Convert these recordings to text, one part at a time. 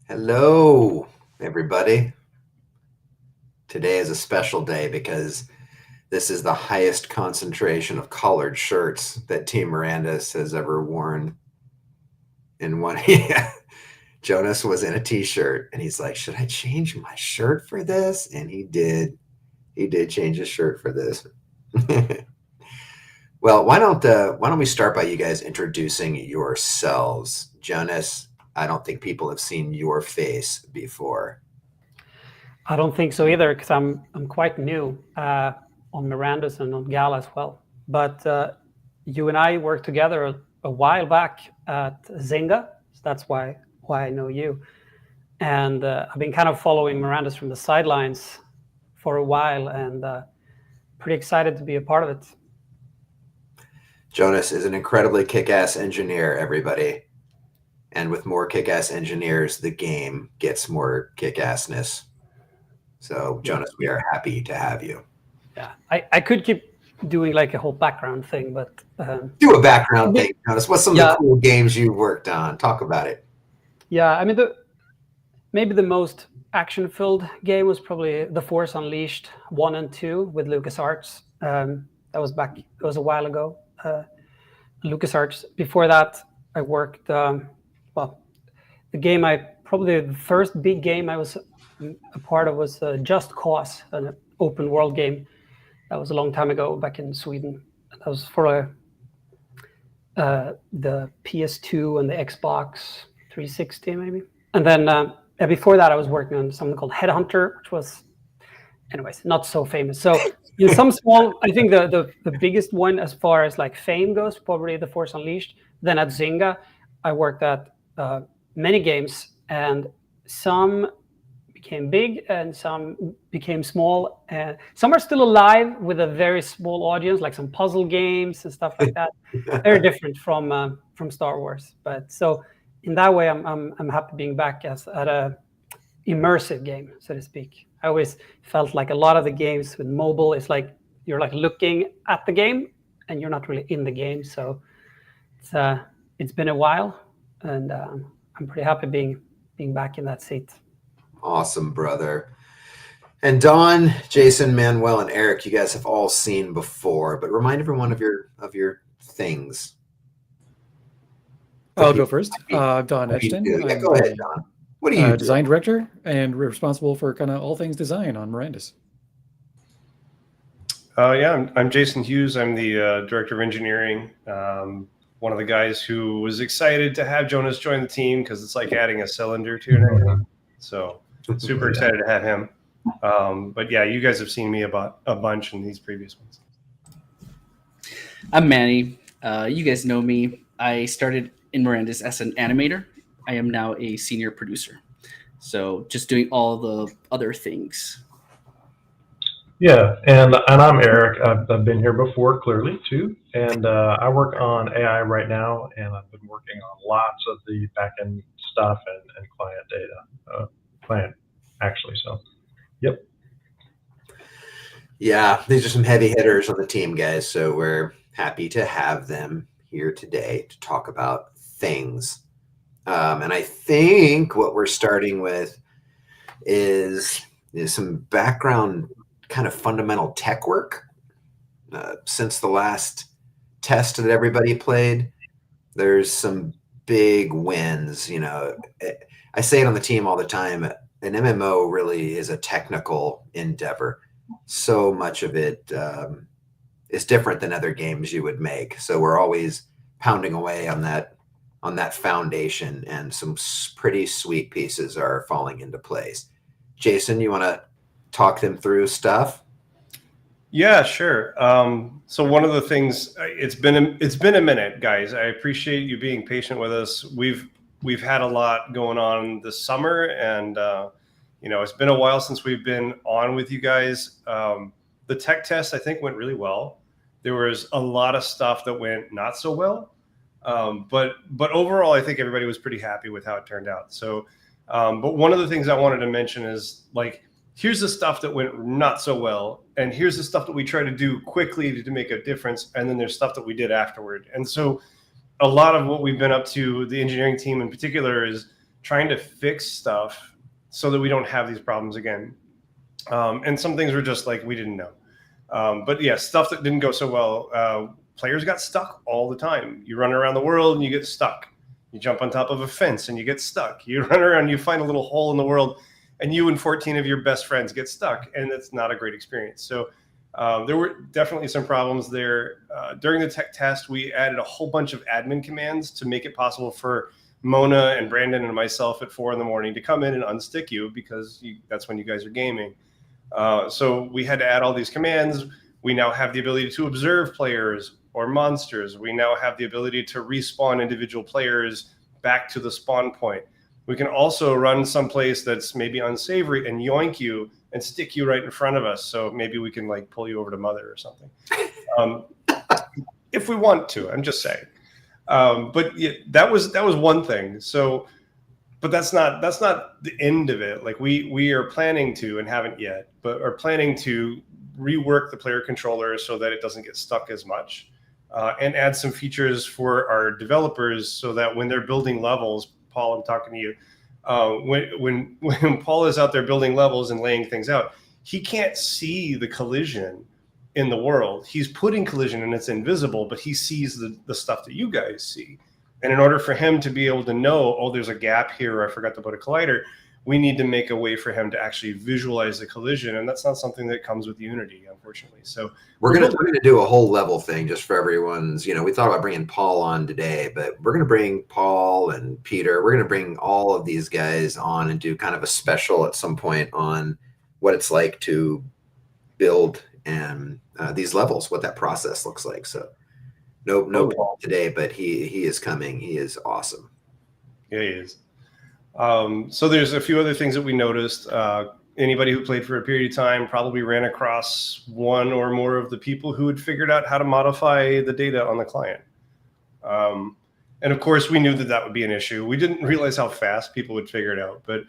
Hello, everybody. Today is a special day because this is the highest concentration of collared shirts that Team Mirandus has ever worn in one. Jonas was in a t-shirt and he's like, should I change my shirt for this? And he did. He did change his shirt for this. Well, why don't we start by you guys introducing yourselves? Jonas, I don't think people have seen your face before. I don't think so either, because I'm quite new on Mirandus and on Gala as well. But you and I worked together a while back at Zynga, so that's why I know you. And I've been kind of following Mirandus from the sidelines for a while, and pretty excited to be a part of it. Jonas is an incredibly kick-ass engineer, everybody. And with more kick-ass engineers, the game gets more kick-assness. So, Jonas, we are happy to have you. Yeah, I could keep doing like a whole background thing, but do a background thing, Jonas. What's some of the cool games you worked on? Talk about it. Yeah, I mean, maybe the most action-filled game was probably The Force Unleashed 1 and 2 with LucasArts. That was a while ago. LucasArts. Before that, I worked, the first big game I was a part of was Just Cause, an open world game. That was a long time ago back in Sweden. That was for the PS2 and the Xbox 360 maybe. And then before that, I was working on something called Headhunter, which was, anyways, not so famous. So in some small, I think the biggest one as far as like fame goes, probably The Force Unleashed. Then at Zynga, I worked at many games, and some became big and some became small, and some are still alive with a very small audience, like some puzzle games and stuff like that. Very different from Star Wars. But so in that way, I'm happy being back at a immersive game, so to speak. I always felt like a lot of the games with mobile, it's like you're like looking at the game and you're not really in the game. So it's been a while, and I'm pretty happy being back in that seat. Awesome, brother. And Don, Jason, Manuel, and Eric, you guys have all seen before, but remind everyone of your things. I'll go first. Don Edgton. Yeah, go ahead, Don. What do you design director and responsible for kind of all things design on Mirandus. I'm Jason Hughes. I'm the director of engineering. One of the guys who was excited to have Jonas join the team because it's like adding a cylinder to your name. So super excited to have him. But yeah, you guys have seen me about a bunch in these previous ones. I'm Manny. You guys know me. I started in Mirandus as an animator. I am now a senior producer. So just doing all the other things. Yeah, and I'm Eric. I've been here before, clearly, too. And I work on AI right now, and I've been working on lots of the backend stuff and client data. Client, actually, so, yep. Yeah, these are some heavy hitters on the team, guys. So we're happy to have them here today to talk about things. And I think what we're starting with is some background kind of fundamental tech work. Since the last test that everybody played, there's some big wins. You know, I say it on the team all the time. An MMO really is a technical endeavor. So much of it is different than other games you would make. So we're always pounding away on that foundation, and some pretty sweet pieces are falling into place. Jason, you want to talk them through stuff? Yeah, sure. So one of the things, it's been a minute, guys. I appreciate you being patient with us. We've had a lot going on this summer, and it's been a while since we've been on with you guys. The tech test, I think, went really well. There was a lot of stuff that went not so well. But overall, I think everybody was pretty happy with how it turned out. So, but one of the things I wanted to mention is, like, here's the stuff that went not so well, and here's the stuff that we try to do quickly to make a difference, and then there's stuff that we did afterward. And so a lot of what we've been up to, the engineering team in particular, is trying to fix stuff so that we don't have these problems again. And some things were just like we didn't know. But yeah, stuff that didn't go so well. Players got stuck all the time. You run around the world and you get stuck. You jump on top of a fence and you get stuck. You run around, you find a little hole in the world, and you and 14 of your best friends get stuck, and it's not a great experience. So there were definitely some problems there. During the tech test, we added a whole bunch of admin commands to make it possible for Mona and Brandon and myself at 4 a.m. to come in and unstick you, because that's when you guys are gaming. So we had to add all these commands. We now have the ability to observe players or monsters. We now have the ability to respawn individual players back to the spawn point. We can also run someplace that's maybe unsavory and yoink you and stick you right in front of us. So maybe we can like pull you over to Mother or something. If we want to, I'm just saying. But yeah, that was one thing. So, but that's not the end of it. Like we are planning to, and haven't yet, but are planning to rework the player controller so that it doesn't get stuck as much, and add some features for our developers so that when they're building levels, Paul, I'm talking to you. When Paul is out there building levels and laying things out, he can't see the collision in the world. He's putting collision and it's invisible, but he sees the stuff that you guys see. And in order for him to be able to know, oh, there's a gap here, or I forgot to put a collider, we need to make a way for him to actually visualize the collision. And that's not something that comes with Unity, unfortunately. So we're gonna do a whole level thing just for everyone's, we thought about bringing Paul on today, but we're going to bring Paul and Peter. We're going to bring all of these guys on and do kind of a special at some point on what it's like to build and these levels, what that process looks like. So no Paul today, but he is coming. He is awesome. Yeah, he is. So there's a few other things that we noticed. Anybody who played for a period of time probably ran across one or more of the people who had figured out how to modify the data on the client. And of course, we knew that would be an issue. We didn't realize how fast people would figure it out. But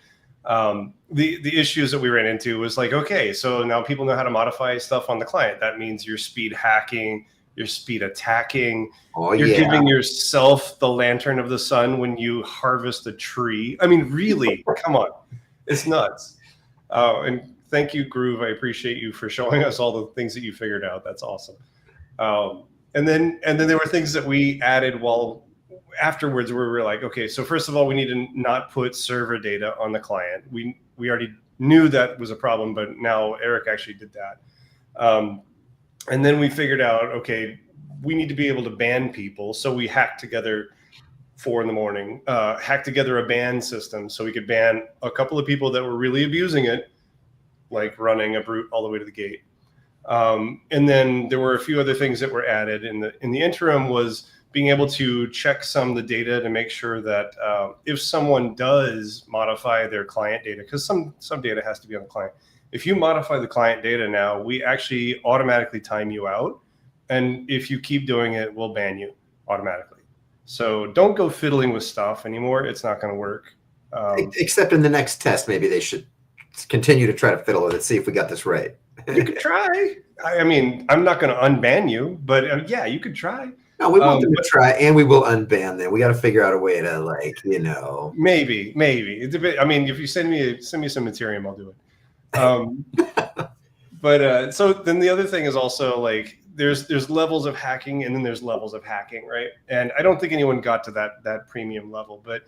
the issues that we ran into was like, okay, so now people know how to modify stuff on the client. That means you're speed hacking, you're speed attacking. You're giving yourself the lantern of the sun when you harvest a tree. I mean, really, come on. It's nuts. And thank you, Groove. I appreciate you for showing us all the things that you figured out. That's awesome. And then there were things that we added afterwards where we were like, okay, so first of all, we need to not put server data on the client. We already knew that was a problem, but now Eric actually did that. And then we figured out, okay, we need to be able to ban people. So we hacked together 4 a.m, hacked together a ban system so we could ban a couple of people that were really abusing it, like running a brute all the way to the gate. And then there were a few other things that were added in the interim was being able to check some of the data to make sure that if someone does modify their client data, because some data has to be on the client. If you modify the client data now, we actually automatically time you out. And if you keep doing it, we'll ban you automatically. So don't go fiddling with stuff anymore. It's not going to work. Except in the next test, maybe they should continue to try to fiddle with it, see if we got this right. You could try. I mean, I'm not going to unban you, but yeah, you could try. No, we want them to try, and we will unban them. We got to figure out a way to, Maybe. I mean, if you send me some Ethereum, I'll do it. But so then the other thing is also like there's levels of hacking and then there's levels of hacking, right? And I don't think anyone got to that premium level, but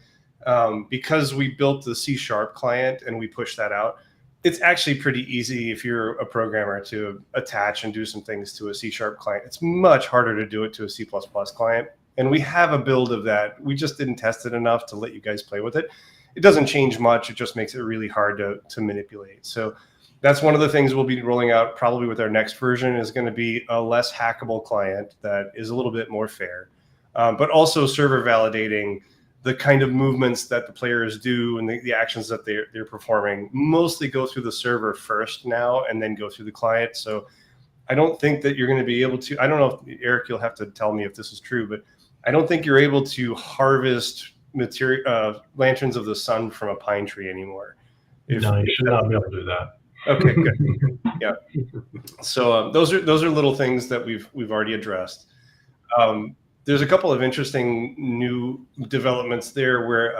because we built the C# client and we pushed that out, it's actually pretty easy if you're a programmer to attach and do some things to a C# client. It's much harder to do it to a C++ client. And we have a build of that. We just didn't test it enough to let you guys play with it. It doesn't change much. It just makes it really hard to manipulate. So that's one of the things we'll be rolling out probably with our next version is going to be a less hackable client that is a little bit more fair, but also server validating the kind of movements that the players do and the actions that they're performing mostly go through the server first now and then go through the client. So I don't think that you're going to be able to, I don't know if Eric, you'll have to tell me if this is true, but I don't think you're able to harvest lanterns of the sun from a pine tree anymore. No, you should not be able to do that. Okay, good. Yeah. So those are little things that we've already addressed. There's a couple of interesting new developments there where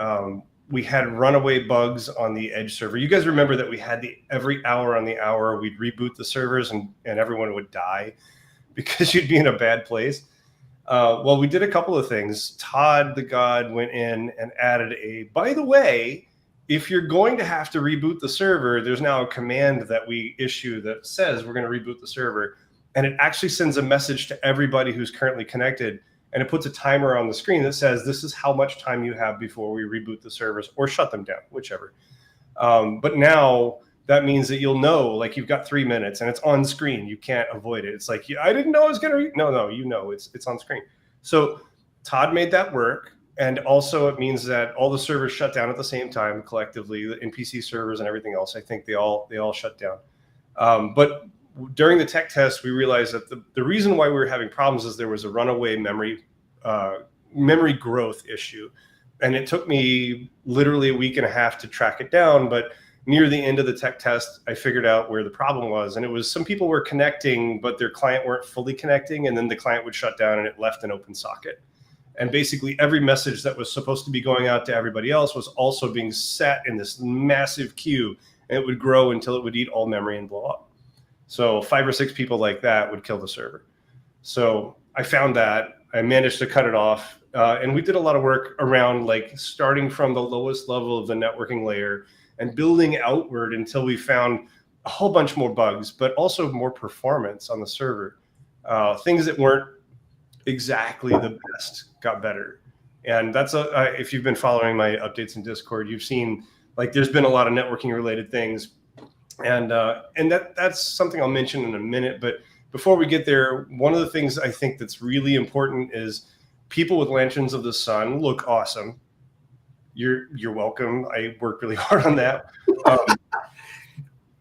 we had runaway bugs on the Edge server. You guys remember that we had every hour on the hour, we'd reboot the servers and everyone would die because you'd be in a bad place. Well, we did a couple of things. Todd the God went in and added by the way, if you're going to have to reboot the server, there's now a command that we issue that says we're going to reboot the server. And it actually sends a message to everybody who's currently connected. And it puts a timer on the screen that says, this is how much time you have before we reboot the servers or shut them down, whichever. But now that means that you'll know, like you've got 3 minutes and it's on screen. You can't avoid it. It's like, I didn't know I was going to, no, you know, it's on screen. So Todd made that work. And also it means that all the servers shut down at the same time collectively, the NPC servers and everything else. I think they all shut down. But during the tech test, we realized that the reason why we were having problems is there was a runaway memory growth issue. And it took me literally a week and a half to track it down. But near the end of the tech test, I figured out where the problem was. And it was some people were connecting, but their client weren't fully connecting. And then the client would shut down and it left an open socket. And basically every message that was supposed to be going out to everybody else was also being set in this massive queue. And it would grow until it would eat all memory and blow up. So 5 or 6 people like that would kill the server. So I found that. I managed to cut it off. And we did a lot of work around like starting from the lowest level of the networking layer and building outward until we found a whole bunch more bugs, but also more performance on the server. Things that weren't exactly the best got better. And that's if you've been following my updates in Discord, you've seen like there's been a lot of networking related things. And that's something I'll mention in a minute. But before we get there, one of the things I think that's really important is people with lanterns of the sun look awesome. You're welcome. I worked really hard on that.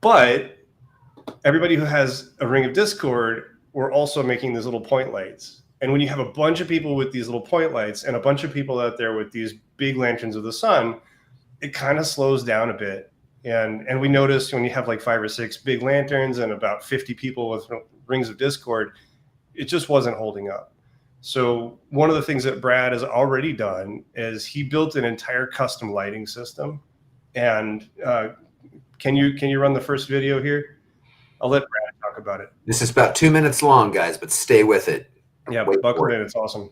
But everybody who has a Ring of Discord, we're also making these little point lights. And when you have a bunch of people with these little point lights and a bunch of people out there with these big lanterns of the sun, it kind of slows down a bit. And we noticed when you have like 5 or 6 big lanterns and about 50 people with Rings of Discord, it just wasn't holding up. So one of the things that Brad has already done is he built an entire custom lighting system. And can you run the first video here? I'll let Brad talk about it. This is about 2 minutes long, guys, but stay with it. Yeah, but buckle in. It's awesome.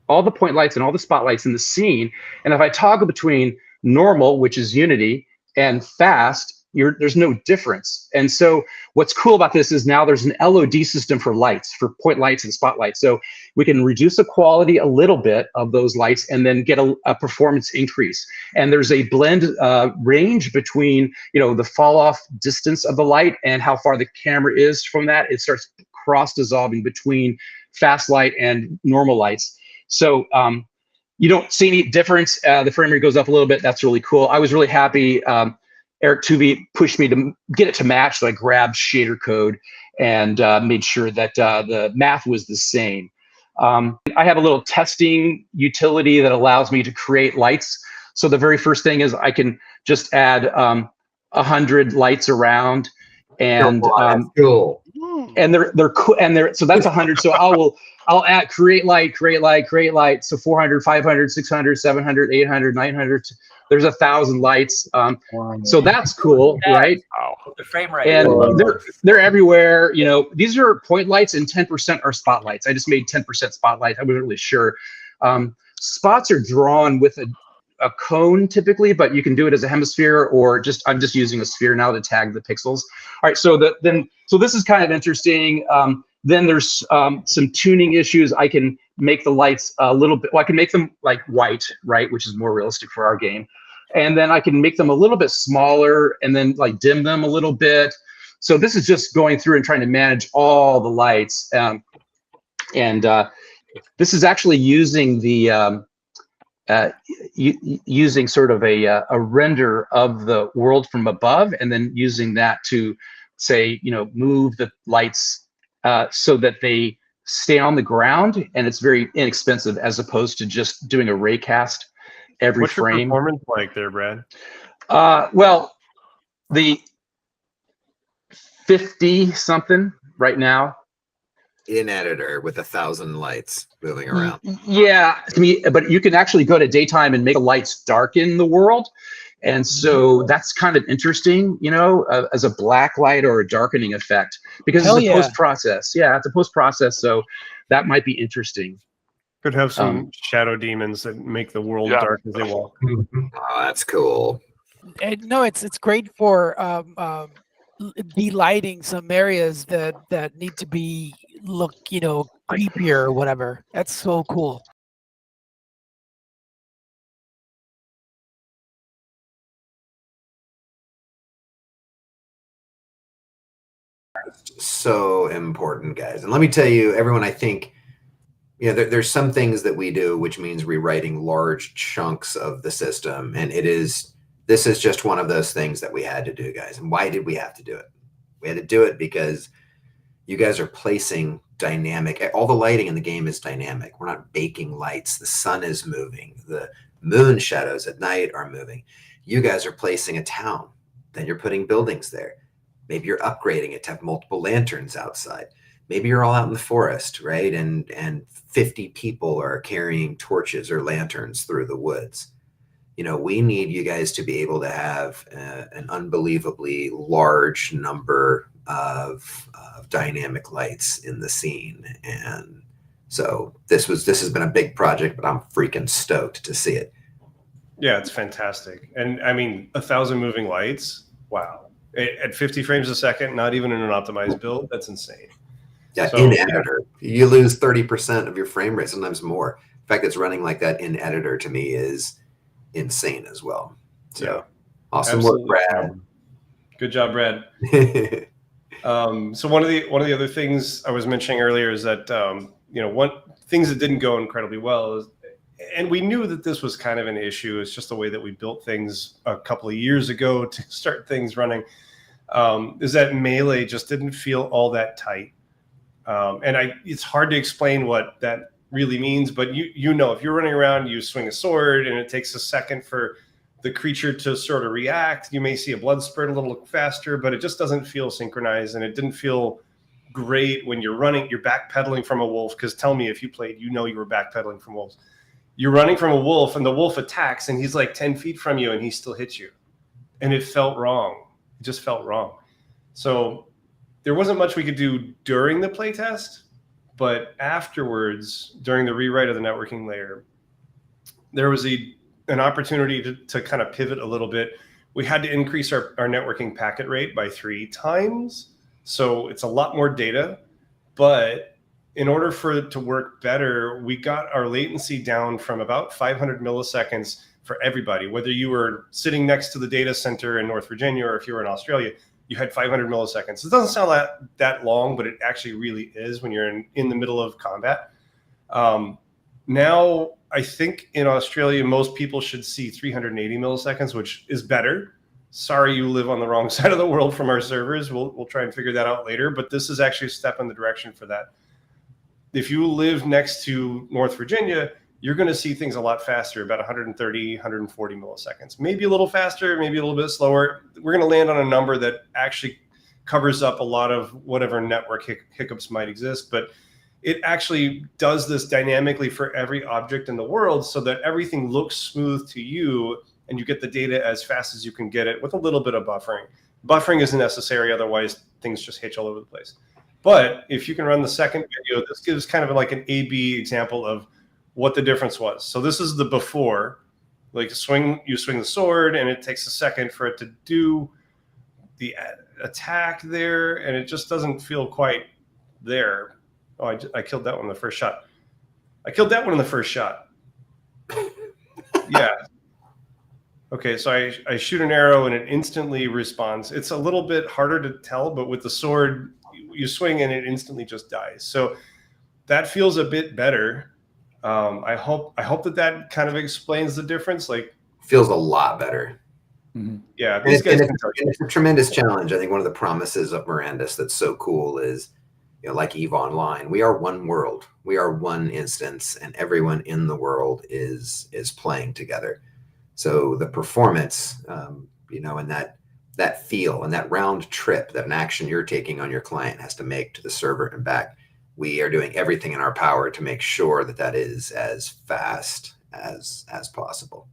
All the point lights and all the spotlights in the scene. And if I toggle between normal, which is unity, and fast, there's no difference. And so what's cool about this is now there's an LOD system for lights, for point lights and spotlights. So we can reduce the quality a little bit of those lights and then get a performance increase. And there's a blend range between, the fall off distance of the light and how far the camera is from that. It starts cross dissolving between fast light and normal lights. So you don't see any difference. The frame rate goes up a little bit. That's really cool. I was really happy. Eric Tuvey pushed me to get it to match, so I grabbed shader code and made sure that the math was the same. I have a little testing utility that allows me to create lights. So the very first thing is I can just add 100 lights around, and cool. And they're cool, and so that's 100. So I'll add create light. So 400, 500, 600, 700, 800, 900. There's 1,000 lights. So that's cool, right? Wow. The frame rate. And they're everywhere. These are point lights and 10% are spotlights. I just made 10% spotlights. I wasn't really sure. Spots are drawn with a cone typically, but you can do it as a hemisphere or I'm just using a sphere now to tag the pixels. All right, so this is kind of interesting. Then there's some tuning issues. I can make the lights a little bit, I can make them like white, right, which is more realistic for our game. And then I can make them a little bit smaller and then like dim them a little bit. So this is just going through and trying to manage all the lights. This is actually using the using sort of a render of the world from above, and then using that to say, move the lights so that they stay on the ground, and it's very inexpensive as opposed to just doing a ray cast every frame. What's your performance like there, Brad? Well, the 50 something right now. in editor with 1,000 lights moving around. Yeah, but you can actually go to daytime and make the lights darken the world. And so that's kind of interesting, as a black light or a darkening effect, because it's a post process. Yeah, it's a post process. So that might be interesting. Could have some shadow demons that make the world dark as they walk. Oh, that's cool. And no, it's great for delighting some areas that need to be look creepier or whatever. That's so cool. So important, guys. And let me tell you, everyone, I think, there's some things that we do, which means rewriting large chunks of the system. And this is just one of those things that we had to do, guys. And why did we have to do it? We had to do it because you guys are placing dynamic, all the lighting in the game is dynamic. We're not baking lights. The sun is moving. The moon shadows at night are moving. You guys are placing a town. Then you're putting buildings there. Maybe you're upgrading it to have multiple lanterns outside. Maybe you're all out in the forest, right? And 50 people are carrying torches or lanterns through the woods. We need you guys to be able to have an unbelievably large number of dynamic lights in the scene. And so this has been a big project, but I'm freaking stoked to see it. Yeah, it's fantastic. And I mean, 1,000 moving lights. Wow. At 50 frames a second, not even in an optimized build, that's insane. Yeah, so, in editor, you lose 30% of your frame rate, sometimes more. The fact that it's running like that in editor to me is insane as well. So awesome work, Brad. Good job, Brad. So one of the other things I was mentioning earlier is that things that didn't go incredibly well is, and we knew that this was kind of an issue. It's just the way that we built things a couple of years ago to start things running. Is that melee just didn't feel all that tight. It's hard to explain what that really means, but if you're running around, you swing a sword and it takes a second for the creature to sort of react. You may see a blood spurt a little faster, but it just doesn't feel synchronized, and it didn't feel great when you're backpedaling from a wolf, because tell me if you played, you were backpedaling from wolves. You're running from a wolf and the wolf attacks and he's like 10 feet from you and he still hits you. And it felt wrong. It just felt wrong. So there wasn't much we could do during the playtest, but afterwards, during the rewrite of the networking layer, there was an opportunity to kind of pivot a little bit. We had to increase our networking packet rate by 3 times. So it's a lot more data, but in order for it to work better, we got our latency down from about 500 milliseconds for everybody. Whether you were sitting next to the data center in North Virginia or if you were in Australia, you had 500 milliseconds. It doesn't sound that long, but it actually really is when you're in the middle of combat. Now, I think in Australia, most people should see 380 milliseconds, which is better. Sorry, you live on the wrong side of the world from our servers. We'll try and figure that out later, but this is actually a step in the direction for that. If you live next to North Virginia, you're going to see things a lot faster, about 130, 140 milliseconds. Maybe a little faster, maybe a little bit slower. We're going to land on a number that actually covers up a lot of whatever network hiccups might exist, but it actually does this dynamically for every object in the world so that everything looks smooth to you and you get the data as fast as you can get it with a little bit of buffering. Buffering isn't necessary, otherwise things just hitch all over the place. But if you can run the second video, this gives kind of like an A/B example of what the difference was. So this is the before, like you swing the sword and it takes a second for it to do the attack there, and it just doesn't feel quite there. Oh, I killed that one in the first shot. Yeah. Okay, so I shoot an arrow and it instantly responds. It's a little bit harder to tell, but with the sword, you swing and it instantly just dies. So that feels a bit better. I hope that kind of explains the difference. Like, feels a lot better. Mm-hmm. Yeah, these guys can tell you. It's a tremendous challenge. I think one of the promises of Mirandus that's so cool is, like EVE Online, we are one world, we are one instance, and everyone in the world is playing together. So the performance, and that feel and that round trip that an action you're taking on your client has to make to the server and back, we are doing everything in our power to make sure that that is as fast as possible.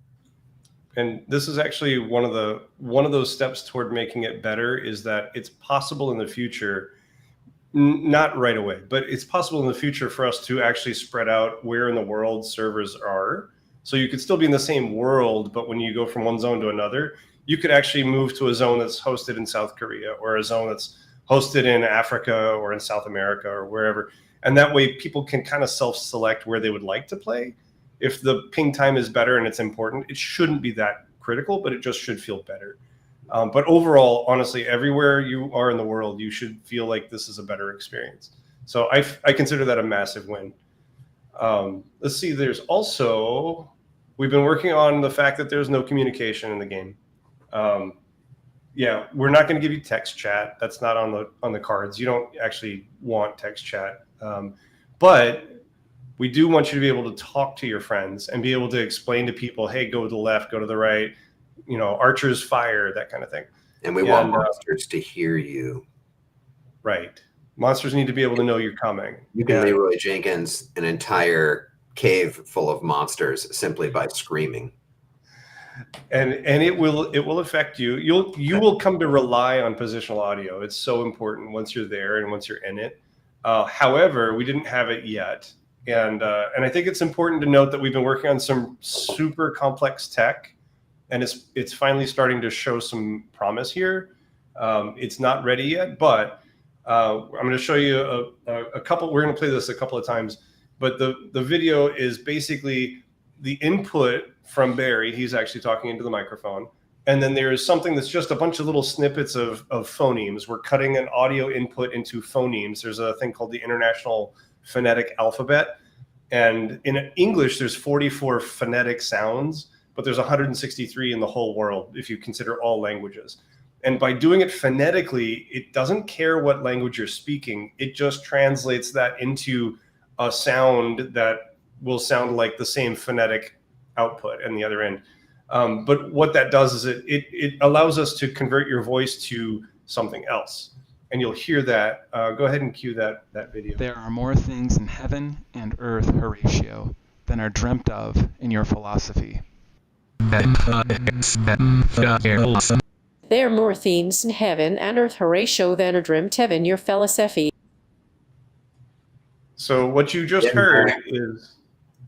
And this is actually one of those steps toward making it better, is that it's possible in the future, not right away, but it's possible in the future for us to actually spread out where in the world servers are. So you could still be in the same world, but when you go from one zone to another, you could actually move to a zone that's hosted in South Korea, or a zone that's hosted in Africa or in South America or wherever. And that way people can kind of self-select where they would like to play. If the ping time is better and it's important, it shouldn't be that critical, but it just should feel better. But overall, honestly, everywhere you are in the world, you should feel like this is a better experience. So I consider that a massive win. Let's see, there's also, we've been working on the fact that there's no communication in the game. Yeah, we're not going to give you text chat. That's not on the cards. You don't actually want text chat. But we do want you to be able to talk to your friends and be able to explain to people, hey, go to the left, go to the right, archers fire, that kind of thing. And we want monsters to hear you. Right. Monsters need to be able to know you're coming. You can Leroy Jenkins an entire cave full of monsters simply by screaming. And it will affect you. You will come to rely on positional audio. It's so important once you're there and once you're in it. However, we didn't have it yet. And I think it's important to note that we've been working on some super complex tech, and it's finally starting to show some promise here. It's not ready yet, but I'm going to show you a couple. We're going to play this a couple of times, but the video is basically the input from Barry. He's actually talking into the microphone. And then there's something that's just a bunch of little snippets of phonemes. We're cutting an audio input into phonemes. There's a thing called the International Phonetic Alphabet. And in English, there's 44 phonetic sounds, but there's 163 in the whole world if you consider all languages. And by doing it phonetically, it doesn't care what language you're speaking. It just translates that into a sound that will sound like the same phonetic output on the other end. But what that does is it allows us to convert your voice to something else. And you'll hear that. Go ahead and cue that video. There are more things in heaven and earth, Horatio, than are dreamt of in your philosophy. There are more things in heaven and earth, Horatio, than are dreamt of in your philosophy. So what you just heard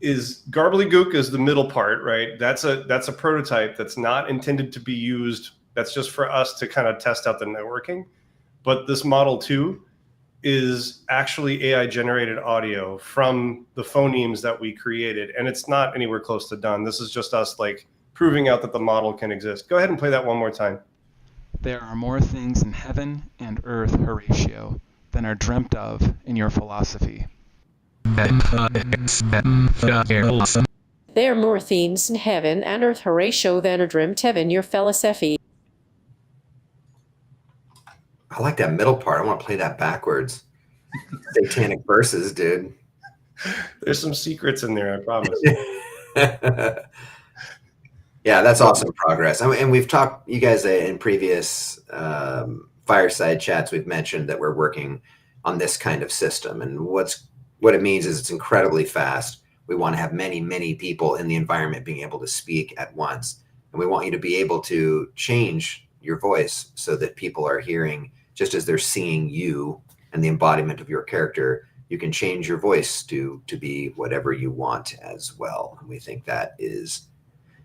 is Garbly-Gook is the middle part, right? That's a prototype that's not intended to be used. That's just for us to kind of test out the networking. But this Model 2 is actually AI generated audio from the phonemes that we created. And it's not anywhere close to done. This is just us like proving out that the model can exist. Go ahead and play that one more time. There are more things in heaven and earth, Horatio, than are dreamt of in your philosophy. There are more things in heaven and earth, Horatio, than are dreamt of in your philosophy. I like that middle part. I want to play that backwards. Satanic verses, dude. There's some secrets in there, I promise. Yeah, that's awesome progress. And we've talked, you guys, in previous fireside chats, we've mentioned that we're working on this kind of system. And what it means is it's incredibly fast. We want to have many, many people in the environment being able to speak at once. And we want you to be able to change your voice so that people are hearing just as they're seeing you and the embodiment of your character. You can change your voice to be whatever you want as well. And we think that is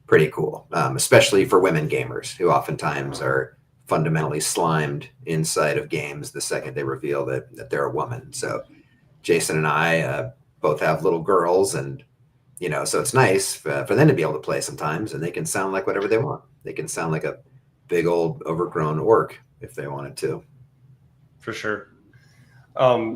pretty cool, especially for women gamers who oftentimes are fundamentally slimed inside of games the second they reveal that they're a woman. So Jason and I both have little girls, and so it's nice for them to be able to play sometimes, and they can sound like whatever they want. They can sound like a big old overgrown orc if they wanted to. For sure.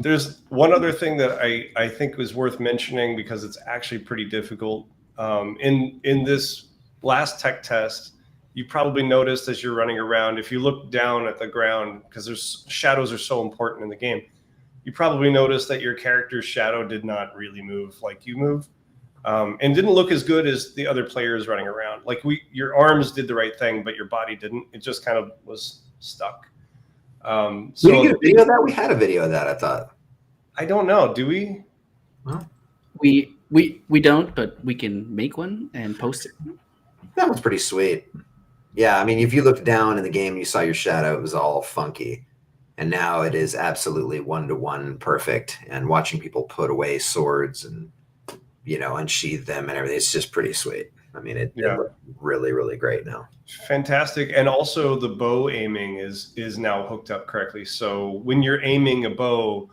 There's one other thing that I think was worth mentioning because it's actually pretty difficult. In this last tech test, you probably noticed as you're running around, if you look down at the ground, because shadows are so important in the game, you probably noticed that your character's shadow did not really move like you move, and didn't look as good as the other players running around. Like your arms did the right thing, but your body didn't. It just kind of was stuck. So we didn't get a video of that. We had a video of that, I thought. I don't know. Do we? Well, We don't, but we can make one and post it. that one's pretty sweet. Yeah, I mean, if you looked down in the game, you saw your shadow. It was all funky, and now it is absolutely 1-to-1 perfect. And watching people put away swords and unsheath them and everything, it's just pretty sweet. I mean, it looks really, really great now. Fantastic. And also the bow aiming is now hooked up correctly. So when you're aiming a bow,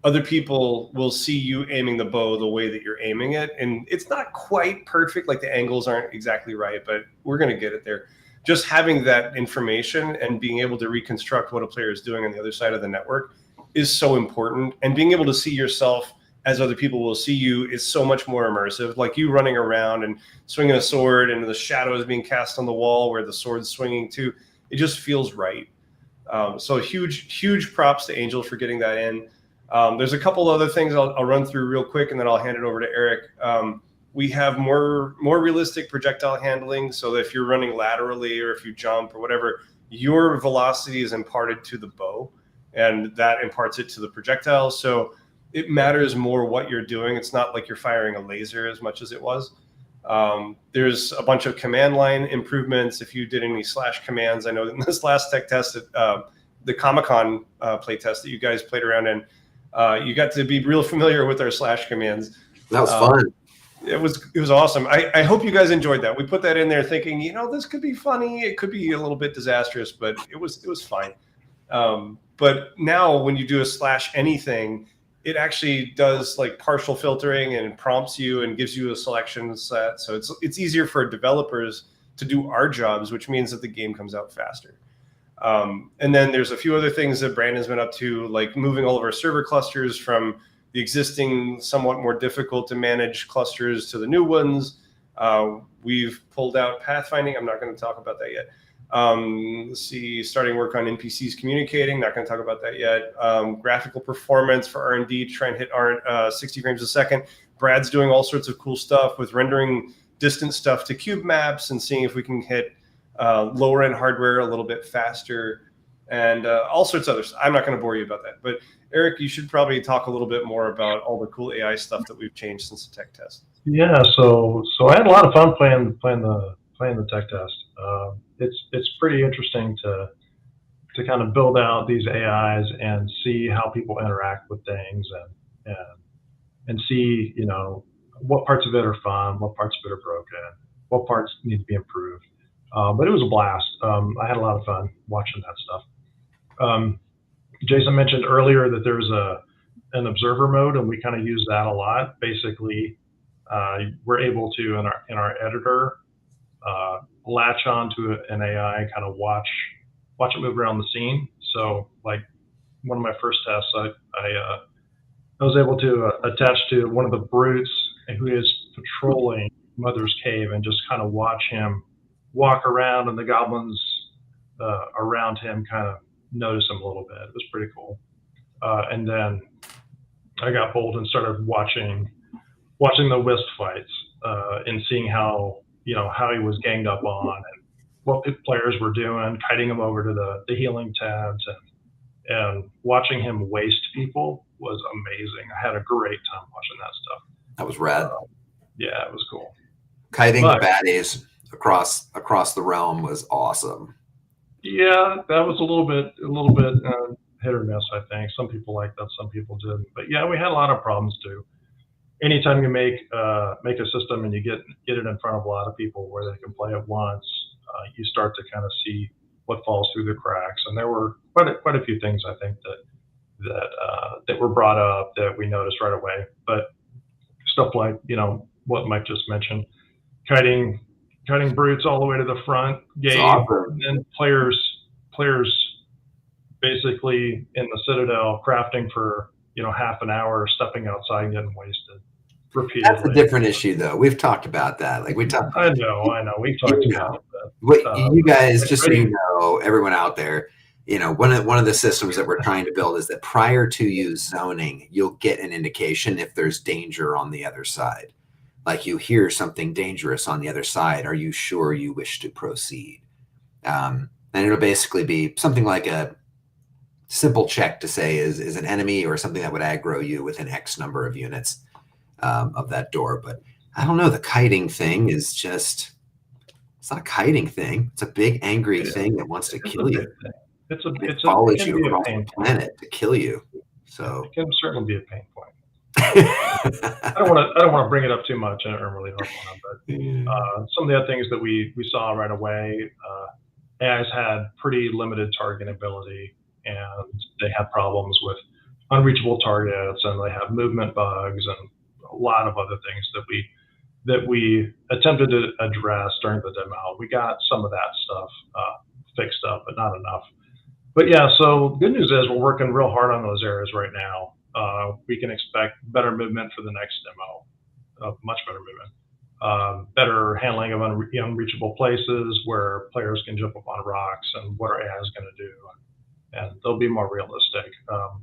other people will see you aiming the bow the way that you're aiming it. And it's not quite perfect, like the angles aren't exactly right, but we're going to get it there. Just having that information and being able to reconstruct what a player is doing on the other side of the network is so important. And being able to see yourself as other people will see you is so much more immersive. Like you running around and swinging a sword and the shadow is being cast on the wall where the sword's swinging to, it just feels right. So huge props to Angel for getting that in. There's a couple other things I'll run through real quick and then I'll hand it over to Eric. We have more realistic projectile handling. So that if you're running laterally or if you jump or whatever, your velocity is imparted to the bow and that imparts it to the projectile. So it matters more what you're doing. It's not like you're firing a laser as much as it was. There's a bunch of command line improvements. If you did any slash commands, I know in this last tech test, the Comic-Con play test that you guys played around in, you got to be real familiar with our slash commands. That was fun. It was awesome. I hope you guys enjoyed that. We put that in there thinking, this could be funny. It could be a little bit disastrous, but it was fine. But now when you do a slash anything, it actually does like partial filtering and prompts you and gives you a selection set. So it's easier for developers to do our jobs, which means that the game comes out faster. And then there's a few other things that Brandon's been up to, like moving all of our server clusters from the existing somewhat more difficult to manage clusters to the new ones. We've pulled out pathfinding. I'm not going to talk about that yet. Let's see, starting work on NPCs communicating. Not going to talk about that yet. Graphical performance for R&D to try and hit 60 frames a second. Brad's doing all sorts of cool stuff with rendering distant stuff to cube maps and seeing if we can hit lower end hardware a little bit faster and all sorts of others. I'm not going to bore you about that. But Eric, you should probably talk a little bit more about all the cool AI stuff that we've changed since the tech test. Yeah, so I had a lot of fun playing the tech test. It's pretty interesting to kind of build out these AIs and see how people interact with things and see what parts of it are fun, what parts of it are broken, what parts need to be improved. But it was a blast. I had a lot of fun watching that stuff. Jason mentioned earlier that there's an observer mode, and we kind of use that a lot. Basically, we're able to in our editor latch onto an AI, kind of watch it move around the scene. So, like one of my first tests, I was able to attach to one of the brutes who is patrolling Mother's Cave and just kind of watch him walk around, and the goblins around him kind of notice him a little bit. It was pretty cool. And then I got bold and started watching the Wisp fights and seeing how he was ganged up on and what the players were doing, kiting him over to the healing tabs, and watching him waste people was amazing. I had a great time watching that stuff. That was rad. Yeah, it was cool. Kiting the baddies across the realm was awesome. Yeah, that was a little bit hit or miss, I think. Some people liked that, some people didn't. But yeah, we had a lot of problems too. Anytime you make a system and you get it in front of a lot of people where they can play at once, you start to kind of see what falls through the cracks. And there were quite a few things, I think, that were brought up that we noticed right away. But stuff like what Mike just mentioned, kiting brutes all the way to the front gate, and then players basically in the Citadel crafting for half an hour, stepping outside and getting wasted repeatedly. That's a different issue, though. We've talked about that. Like we talked. I know. We've talked about that. You guys, just so you know, everyone out there, one of the systems that we're trying to build is that prior to you zoning, you'll get an indication if there's danger on the other side. Like you hear something dangerous on the other side. Are you sure you wish to proceed? And it'll basically be something like simple check to say is an enemy or something that would aggro you within X number of units of that door. But I don't know, the kiting thing is just, it's not a kiting thing. It's a big angry thing that wants to kill you. It follows you across the planet to kill you. So it can certainly be a pain point. I don't want to bring it up too much and really harp on it, but some of the other things that we saw right away, AIs had pretty limited targeting ability, and they had problems with unreachable targets, and they have movement bugs and a lot of other things that we attempted to address during the demo. We got some of that stuff fixed up, but not enough. But yeah, so good news is we're working real hard on those areas right now. We can expect better movement for the next demo, much better movement. Better handling of unreachable places where players can jump up on rocks and what our AI is going to do. And they'll be more realistic.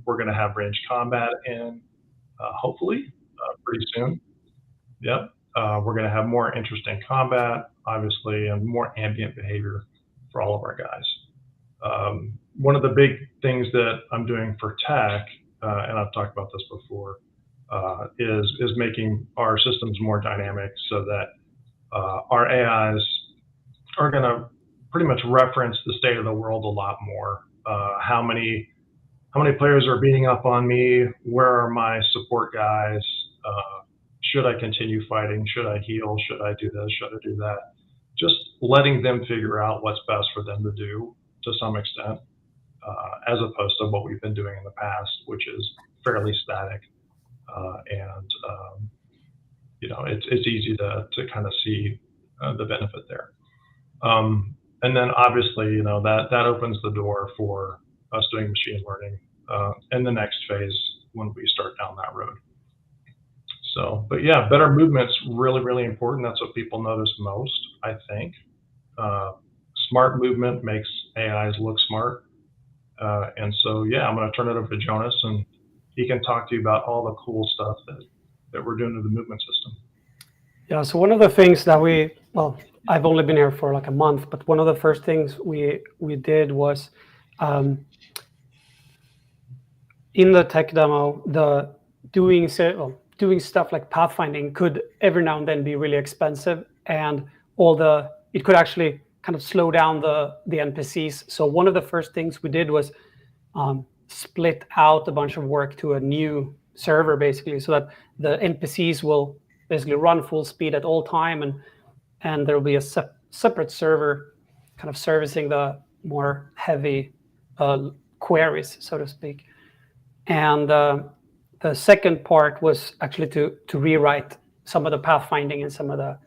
We're going to have ranged combat in, hopefully, pretty soon. Yep. We're going to have more interesting combat, obviously, and more ambient behavior for all of our guys. One of the big things that I'm doing for tech, and I've talked about this before, is making our systems more dynamic so that our AIs are going to pretty much reference the state of the world a lot more. How many players are beating up on me? Where are my support guys? Should I continue fighting? Should I heal? Should I do this? Should I do that? Just letting them figure out what's best for them to do to some extent, as opposed to what we've been doing in the past, which is fairly static. It's easy to kind of see the benefit there. And then obviously, that opens the door for us doing machine learning in the next phase when we start down that road. So, but yeah, better movement's really, really important. That's what people notice most, I think. Smart movement makes AIs look smart. And so, yeah, I'm going to turn it over to Jonas, and he can talk to you about all the cool stuff that we're doing to the movement system. Yeah, so one of the things that I've only been here for like a month, but one of the first things we did was in the tech demo, doing stuff like pathfinding could every now and then be really expensive, and it could actually kind of slow down the NPCs. So one of the first things we did was split out a bunch of work to a new server, basically, so that the NPCs will basically run full speed at all time, and there will be a separate server kind of servicing the more heavy queries, so to speak. And the second part was actually to rewrite some of the pathfinding and some of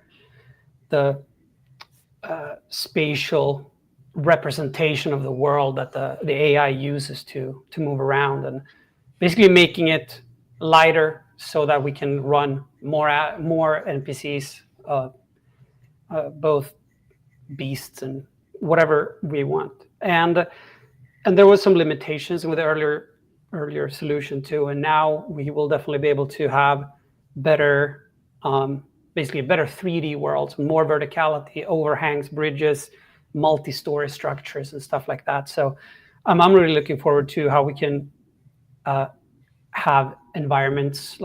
the spatial representation of the world that the AI uses to move around, and basically making it lighter so that we can run more NPCs, both beasts and whatever we want. And there was some limitations with the earlier solution too, and now we will definitely be able to have better, basically better 3D worlds, more verticality, overhangs, bridges, multi-story structures, and stuff like that. So I'm really looking forward to how we can have environments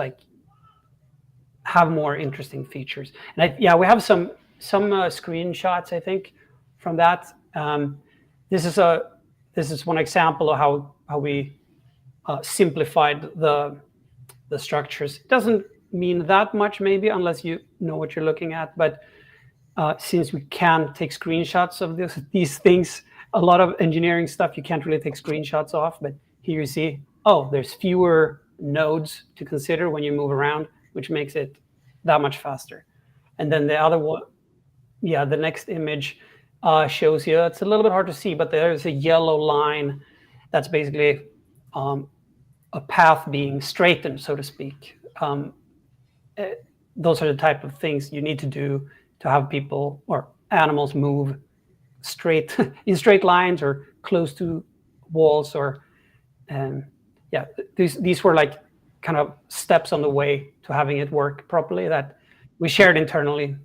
have more interesting features. And we have some screenshots, I think, from that. This is one example of how we simplified the structures. It doesn't mean that much, maybe, unless you know what you're looking at. But since we can take screenshots of these things, a lot of engineering stuff you can't really take screenshots of. But here you see, there's fewer nodes to consider when you move around, which makes it that much faster. And then the other one, the next image shows you, it's a little bit hard to see, but there's a yellow line that's basically a path being straightened, so to speak. Those are the type of things you need to do to have people or animals move straight in straight lines or close to walls, or these were like kind of steps on the way to having it work properly that we shared internally.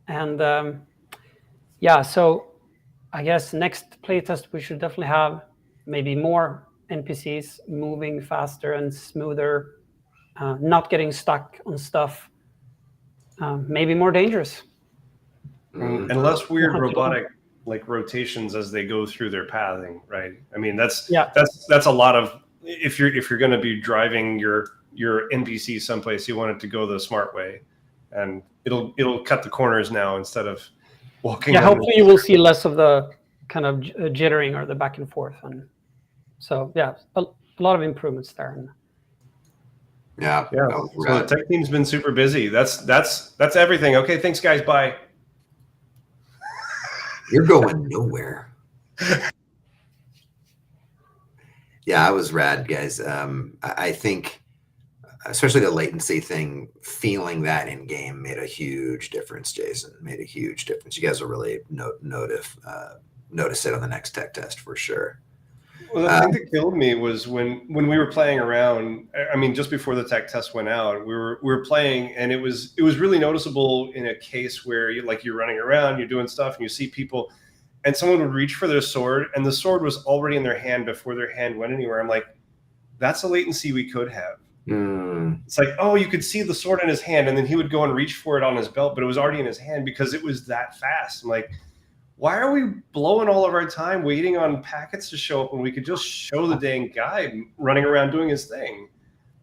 And so I guess next playtest we should definitely have maybe more NPCs moving faster and smoother, not getting stuck on stuff, maybe more dangerous. Mm. And less weird robotic like rotations as they go through their pathing, right? I mean, that's a lot of, if you're going to be driving your NPC someplace, you want it to go the smart way, and it'll cut the corners now instead of walking. Yeah, hopefully you will see less of the kind of jittering or the back and forth, and so yeah, a lot of improvements there. Yeah. So the tech team's been super busy. That's everything. Okay, thanks guys. Bye. You're going nowhere. Yeah, I was rad, guys. I think, especially the latency thing, feeling that in game made a huge difference. Jason, made a huge difference. You guys will really notice it on the next tech test for sure. Well, the thing that killed me was when we were playing around. I mean, just before the tech test went out, we were playing, and it was really noticeable in a case where you're running around, you're doing stuff, and you see people, and someone would reach for their sword, and the sword was already in their hand before their hand went anywhere. I'm like, that's a latency we could have. It's like, oh, you could see the sword in his hand, and then he would go and reach for it on his belt, but it was already in his hand because it was that fast. I'm like, why are we blowing all of our time waiting on packets to show up when we could just show the dang guy running around doing his thing?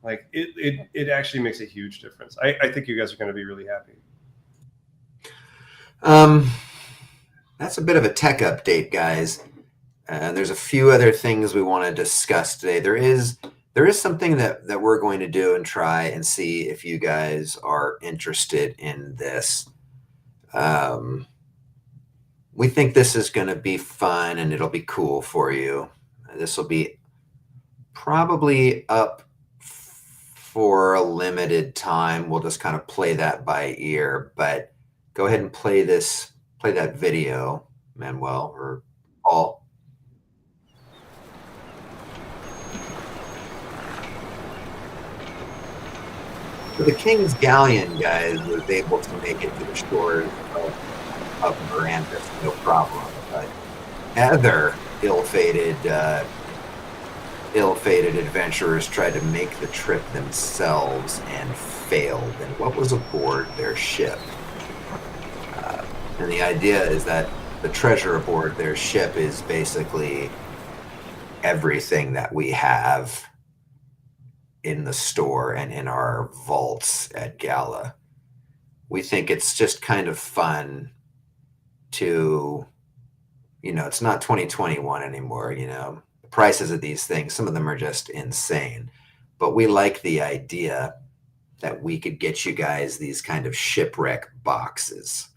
Like, it actually makes a huge difference. I think you guys are going to be really happy. That's a bit of a tech update, guys. There's a few other things we want to discuss today. There is something that we're going to do and try and see if you guys are interested in this. We think this is going to be fun and it'll be cool for you. This will be probably up for a limited time. We'll just kind of play that by ear, but go ahead and play that video, Manuel or Paul. So the King's Galleon, guys, was able to make it to the shores of Mirandus, no problem. But other ill-fated adventurers tried to make the trip themselves and failed. And what was aboard their ship? And the idea is that the treasure aboard their ship is basically everything that we have in the store and in our vaults at Gala. We think it's just kind of fun to, it's not 2021 anymore, the prices of these things, some of them are just insane. But we like the idea that we could get you guys these kind of Shipwreck boxes.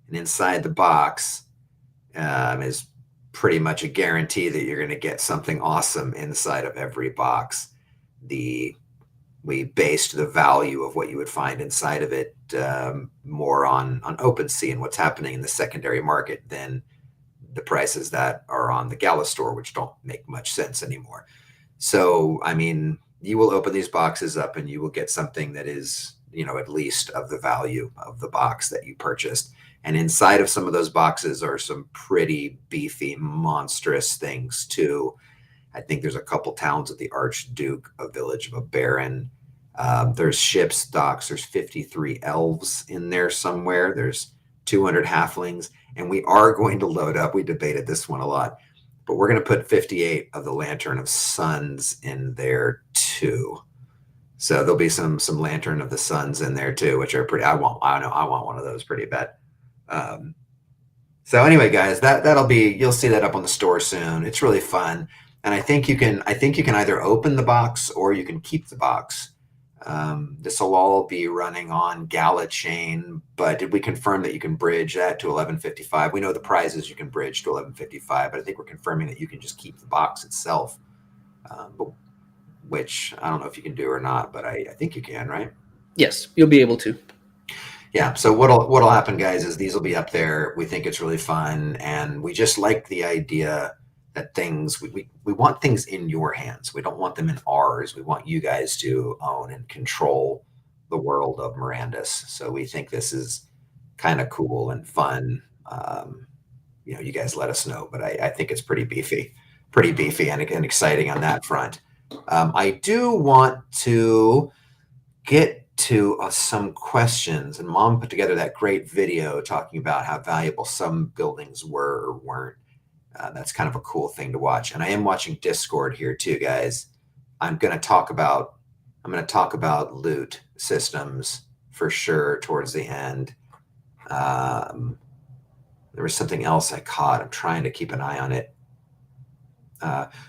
And inside the box is pretty much a guarantee that you're going to get something awesome inside of every box. We based the value of what you would find inside of it more on OpenSea and what's happening in the secondary market than the prices that are on the Gala store, which don't make much sense anymore. So, I mean, you will open these boxes up and you will get something that is, at least of the value of the box that you purchased. And inside of some of those boxes are some pretty beefy, monstrous things too. I think there's a couple towns of the Archduke, a village of a baron. There's ships, docks. There's 53 elves in there somewhere. There's 200 halflings. And we are going to load up. We debated this one a lot. But we're going to put 58 of the Lantern of Suns in there too. So there'll be some Lantern of the Suns in there too, which are pretty. I want one of those pretty bad. So anyway, guys, that'll be. You'll see that up on the store soon. It's really fun. And I think you can either open the box or you can keep the box. This will all be running on Gala chain, but did we confirm that you can bridge that to 1155? We know the prizes you can bridge to 1155, but I think we're confirming that you can just keep the box itself, which I don't know if you can do or not, but I think you can, right? Yes, you'll be able to. Yeah. So what'll happen, guys, is these will be up there. We think it's really fun, and we just like the idea that we want things in your hands. We don't want them in ours. We want you guys to own and control the world of Mirandus. So we think this is kind of cool and fun. You guys let us know, but I think it's pretty beefy. pretty beefy and exciting on that front. I do want to get to some questions, and Mom put together that great video talking about how valuable some buildings were or weren't. That's kind of a cool thing to watch. And I am watching Discord here too, guys. I'm going to talk about loot systems for sure towards the end. There was something else I caught. I'm trying to keep an eye on it.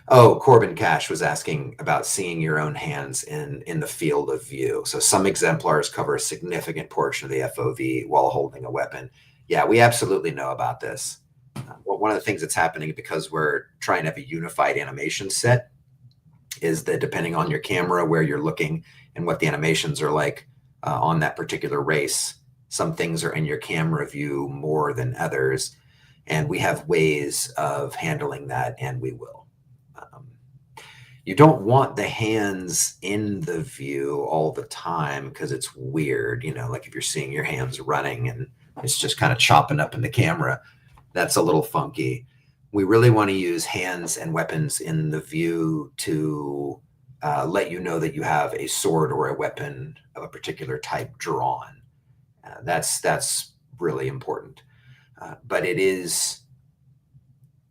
Corbin Cash was asking about seeing your own hands in the field of view. So some exemplars cover a significant portion of the FOV while holding a weapon. Yeah, we absolutely know about this. One of the things that's happening, because we're trying to have a unified animation set, is that depending on your camera, where you're looking, and what the animations are like on that particular race, some things are in your camera view more than others. And we have ways of handling that, and we will. You don't want the hands in the view all the time because it's weird, like if you're seeing your hands running and it's just kind of chopping up in the camera, that's a little funky. We really want to use hands and weapons in the view to let you know that you have a sword or a weapon of a particular type drawn. That's really important. But it is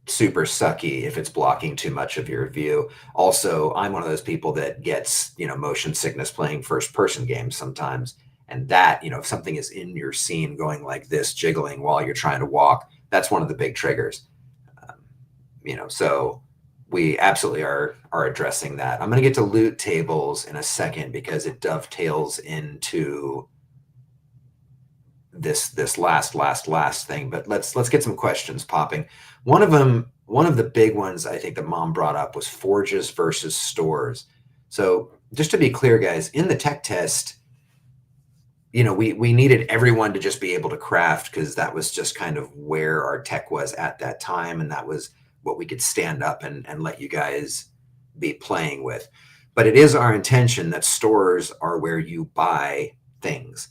super sucky if it's blocking too much of your view. Also, I'm one of those people that gets, motion sickness playing first person games sometimes. And that, if something is in your scene going like this, jiggling while you're trying to walk, that's one of the big triggers. So we absolutely are addressing that. I'm going to get to loot tables in a second because it dovetails into this last thing. But let's get some questions popping. One of the big ones I think that Mom brought up was forges versus stores. So just to be clear, guys, in the tech test, we needed everyone to just be able to craft because that was just kind of where our tech was at that time, and that was what we could stand up and let you guys be playing with. But it is our intention that stores are where you buy things.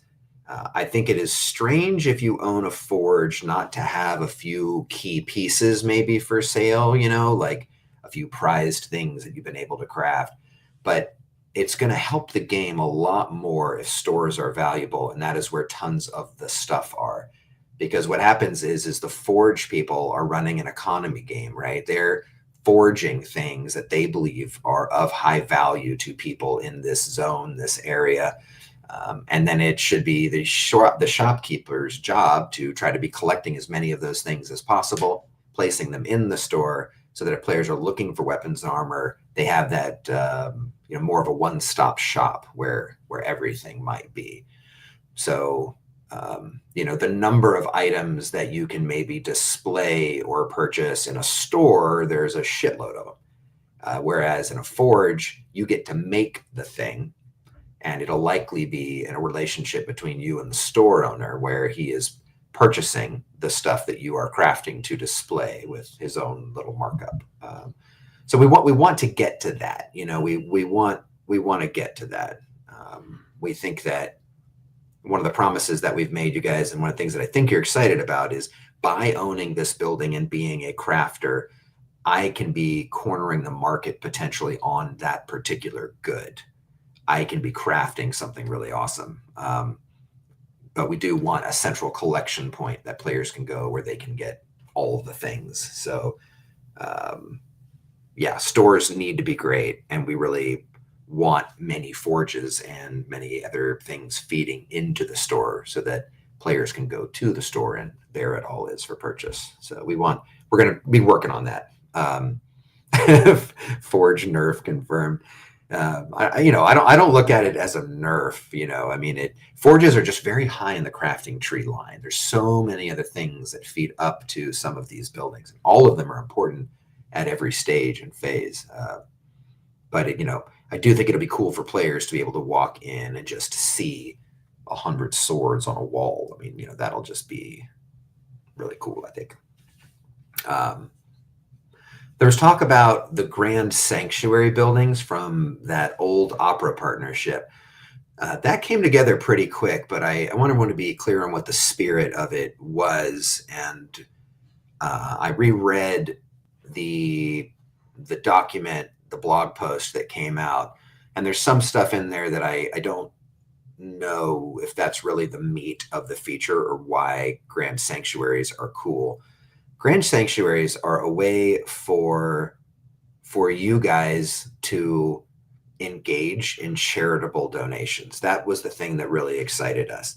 I think it is strange if you own a forge not to have a few key pieces maybe for sale, like a few prized things that you've been able to craft. But it's going to help the game a lot more if stores are valuable, and that is where tons of the stuff are. Because what happens is the forge people are running an economy game, right? They're forging things that they believe are of high value to people in this zone, this area. And then it should be the shopkeeper's job to try to be collecting as many of those things as possible, placing them in the store so that if players are looking for weapons and armor, they have that more of a one-stop shop where everything might be. So the number of items that you can maybe display or purchase in a store, there's a shitload of them. Whereas in a forge, you get to make the thing. And it'll likely be in a relationship between you and the store owner where he is purchasing the stuff that you are crafting to display with his own little markup. So we want to get to that. We want to get to that. We think that one of the promises that we've made you guys, and one of the things that I think you're excited about, is by owning this building and being a crafter, I can be cornering the market potentially on that particular good. I can be crafting something really awesome. But we do want a central collection point that players can go where they can get all of the things. So stores need to be great. And we really want many forges and many other things feeding into the store so that players can go to the store and there it all is for purchase. So we're going to be working on that. Forge nerf confirmed. I don't look at it as a nerf. Forges are just very high in the crafting tree line. There's so many other things that feed up to some of these buildings. All of them are important at every stage and phase. But I do think it'll be cool for players to be able to walk in and just see 100 swords on a wall. That'll just be really cool, I think. There's talk about the Grand Sanctuary buildings from that old opera partnership. That came together pretty quick, but I want to be clear on what the spirit of it was. And I reread the the document, the blog post that came out, and there's some stuff in there that I don't know if that's really the meat of the feature or why Grand Sanctuaries are cool. Grand Sanctuaries are a way for you guys to engage in charitable donations. That was the thing that really excited us.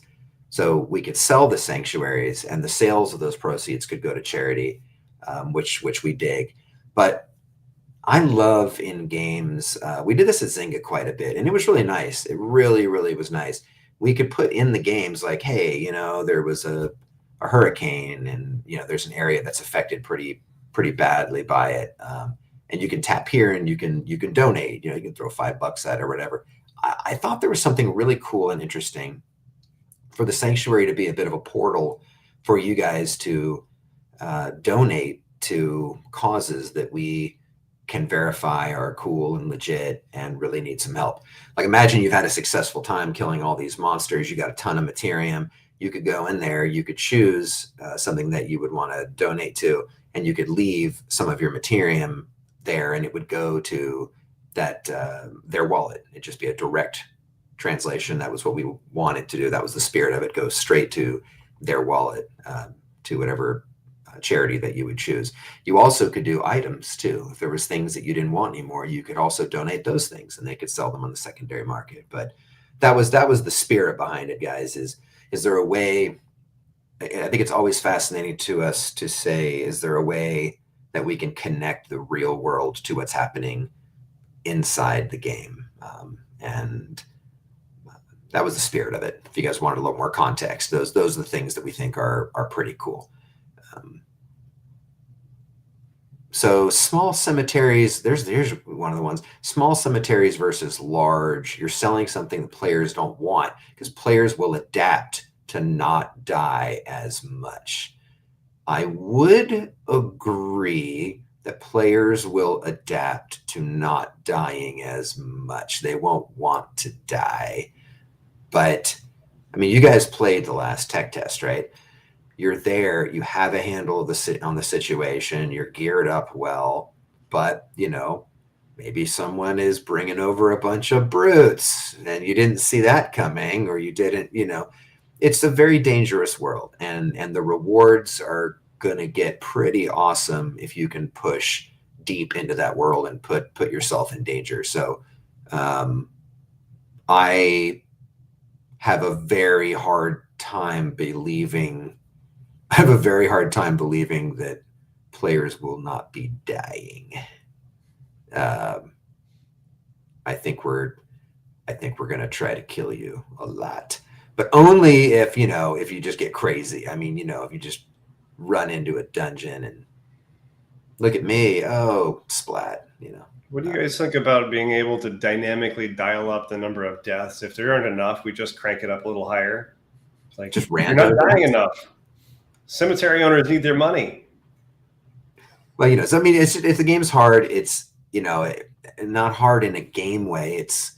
So we could sell the sanctuaries, and the sales of those proceeds could go to charity, which we dig. But I love in games. We did this at Zynga quite a bit, and it was really nice. It really, really was nice. We could put in the games like, hey, there was a hurricane, and there's an area that's affected pretty badly by it. And you can tap here, and you can donate. You can throw $5 at it or whatever. I thought there was something really cool and interesting for the sanctuary to be a bit of a portal for you guys to donate to causes that we can verify are cool and legit and really need some help. Like, imagine you've had a successful time killing all these monsters. You got a ton of materium. You could go in there, you could choose something that you would want to donate to, and you could leave some of your materium there, and it would go to that their wallet. It'd just be a direct translation. That was what we wanted to do. That was the spirit of it. Go straight to their wallet, to whatever charity that you would choose. You also could do items too. If there was things that you didn't want anymore, you could also donate those things, and they could sell them on the secondary market. But that was the spirit behind it, guys. Is there a way? I think it's always fascinating to us to say, is there a way that we can connect the real world to what's happening inside the game? And that was the spirit of it. If you guys wanted a little more context, those are the things that we think are pretty cool. So small cemeteries, there's one of the ones. Small cemeteries versus large. You're selling something that players don't want, because players will adapt to not die as much. I would agree that players will adapt to not dying as much. They won't want to die. But, I mean, you guys played the last tech test, right? You're there, you have a handle on the situation, you're geared up well, but, maybe someone is bringing over a bunch of brutes, and you didn't see that coming, or you didn't, it's a very dangerous world, and the rewards are going to get pretty awesome if you can push deep into that world and put yourself in danger. So I have a very hard time believing that players will not be dying. I think we're going to try to kill you a lot, but only if you just get crazy. I mean, if you just run into a dungeon and look at me, oh, splat. What do you guys think about being able to dynamically dial up the number of deaths? If there aren't enough, we just crank it up a little higher. It's like, just you're not dying enough. Cemetery owners need their money. Well, so I mean, if the game's hard, it's not hard in a game way. It's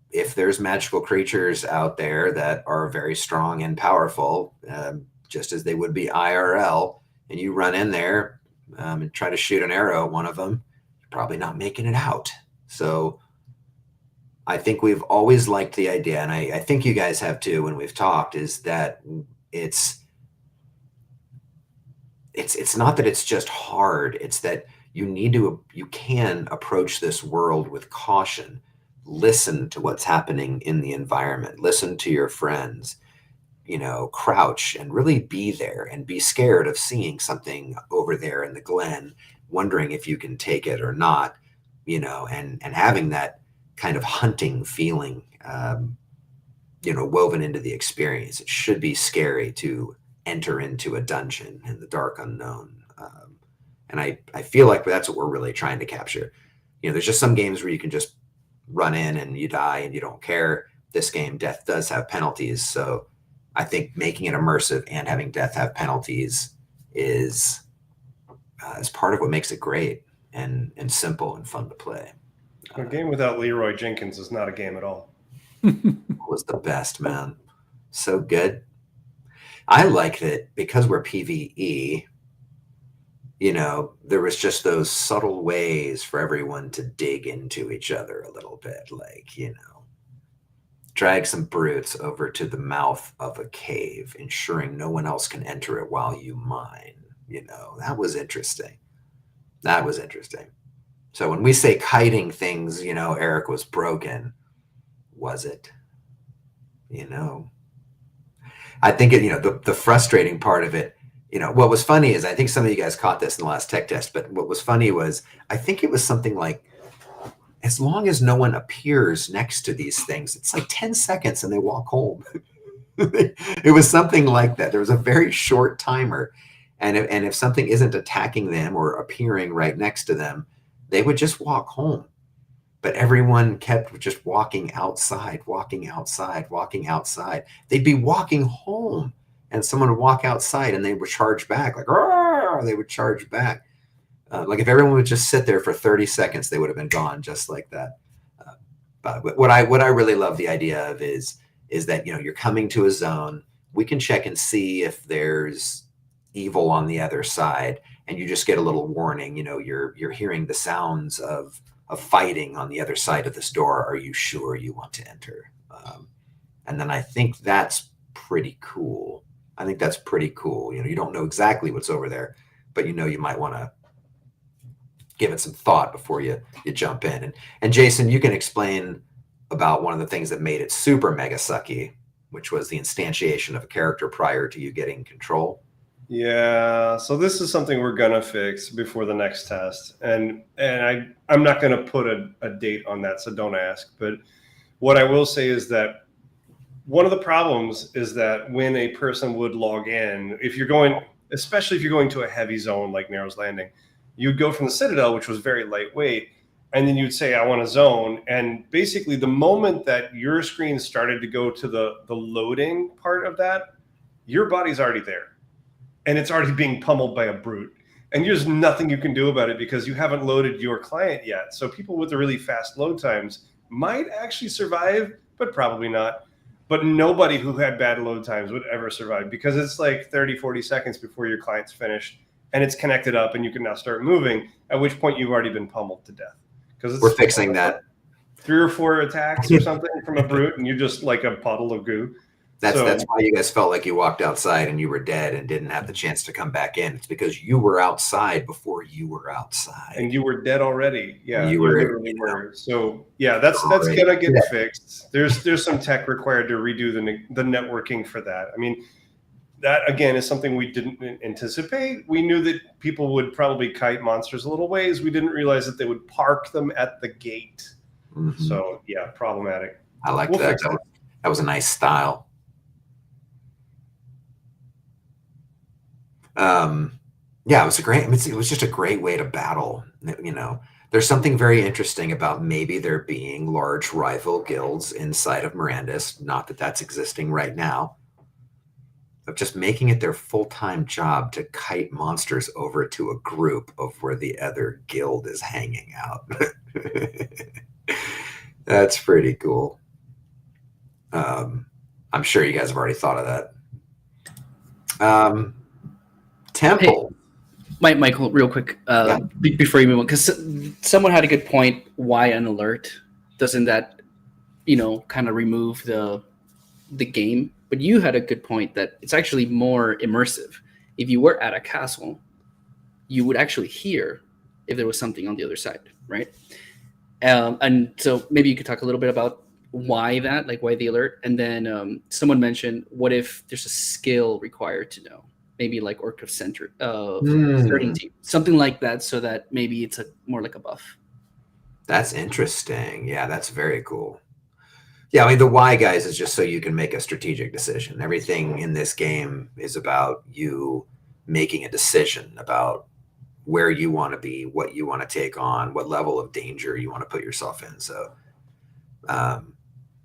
if there's magical creatures out there that are very strong and powerful, just as they would be IRL, and you run in there and try to shoot an arrow at one of them, you're probably not making it out. So I think we've always liked the idea, and I think you guys have too when we've talked, is that it's not that it's just hard. It's that you can approach this world with caution. Listen to what's happening in the environment. Listen to your friends, crouch and really be there, and be scared of seeing something over there in the glen, wondering if you can take it or not, and having that kind of hunting feeling, woven into the experience. It should be scary to enter into a dungeon in the dark unknown. And I feel like that's what we're really trying to capture. There's just some games where you can just run in and you die and you don't care. This game, death does have penalties. So I think making it immersive and having death have penalties is part of what makes it great and simple and fun to play. A game without Leroy Jenkins is not a game at all. Was the best, man. So good. I like that because we're PvE, there was just those subtle ways for everyone to dig into each other a little bit, like, drag some brutes over to the mouth of a cave, ensuring no one else can enter it while you mine. That was interesting. That was interesting. So when we say kiting things, Eric was broken, was it? I think the frustrating part of it, what was funny is, I think some of you guys caught this in the last tech test, but what was funny was, I think it was something like, as long as no one appears next to these things, it's like 10 seconds and they walk home. It was something like that. There was a very short timer. And if something isn't attacking them or appearing right next to them, they would just walk home. But everyone kept just walking outside, walking outside, walking outside. They'd be walking home and someone would walk outside and they would charge back, like, "Arr!" They would charge back. Like if everyone would just sit there for 30 seconds, they would have been gone just like that. But what I really love the idea of is that, you're coming to a zone. We can check and see if there's evil on the other side, and you just get a little warning. You're hearing the sounds of fighting on the other side of this door. Are you sure you want to enter? And then I think that's pretty cool. You don't know exactly what's over there, but you might want to give it some thought before you jump in. And Jason, you can explain about one of the things that made it super mega sucky, which was the instantiation of a character prior to you getting control. Yeah, so this is something we're gonna fix before the next test, and I'm not gonna put a date on that, so don't ask. But what I will say is that one of the problems is that when a person would log in, especially if you're going to a heavy zone like Narrow's Landing, you'd go from the Citadel, which was very lightweight, and then you'd say, I want a zone. And basically the moment that your screen started to go to the loading part of that, your body's already there. And it's already being pummeled by a brute. And there's nothing you can do about it because you haven't loaded your client yet. So people with the really fast load times might actually survive, but probably not. But nobody who had bad load times would ever survive because it's like 30, 40 seconds before your client's finished and it's connected up and you can now start moving, at which point you've already been pummeled to death. Because we're fixing that. 3 or 4 attacks or something from a brute and you're just like a puddle of goo. That's why you guys felt like you walked outside and you were dead and didn't have the chance to come back in. It's because you were outside before you were outside. And you were dead already. Yeah, you literally were. So yeah, that's gonna get fixed. There's some tech required to redo the networking for that. I mean, that again is something we didn't anticipate. We knew that people would probably kite monsters a little ways. We didn't realize that they would park them at the gate. Mm-hmm. So yeah, problematic. I like that. That was a nice style. Yeah, it was it was just a great way to battle. There's something very interesting about maybe there being large rival guilds inside of Mirandus. Not that that's existing right now, of just making it their full-time job to kite monsters over to a group of where the other guild is hanging out. That's pretty cool. I'm sure you guys have already thought of that. Temple. Hey, Michael, real quick, before you move on, because someone had a good point. Why an alert? Doesn't that, kind of remove the game? But you had a good point that it's actually more immersive. If you were at a castle, you would actually hear if there was something on the other side, right? And so maybe you could talk a little bit about why that, like why the alert, and then someone mentioned, what if there's a skill required to know? Maybe like Orc of Certainty, something like that, so that maybe it's more like a buff. That's interesting. Yeah, that's very cool. Yeah, I mean, the why, guys, is just so you can make a strategic decision. Everything in this game is about you making a decision about where you want to be, what you want to take on, what level of danger you want to put yourself in. So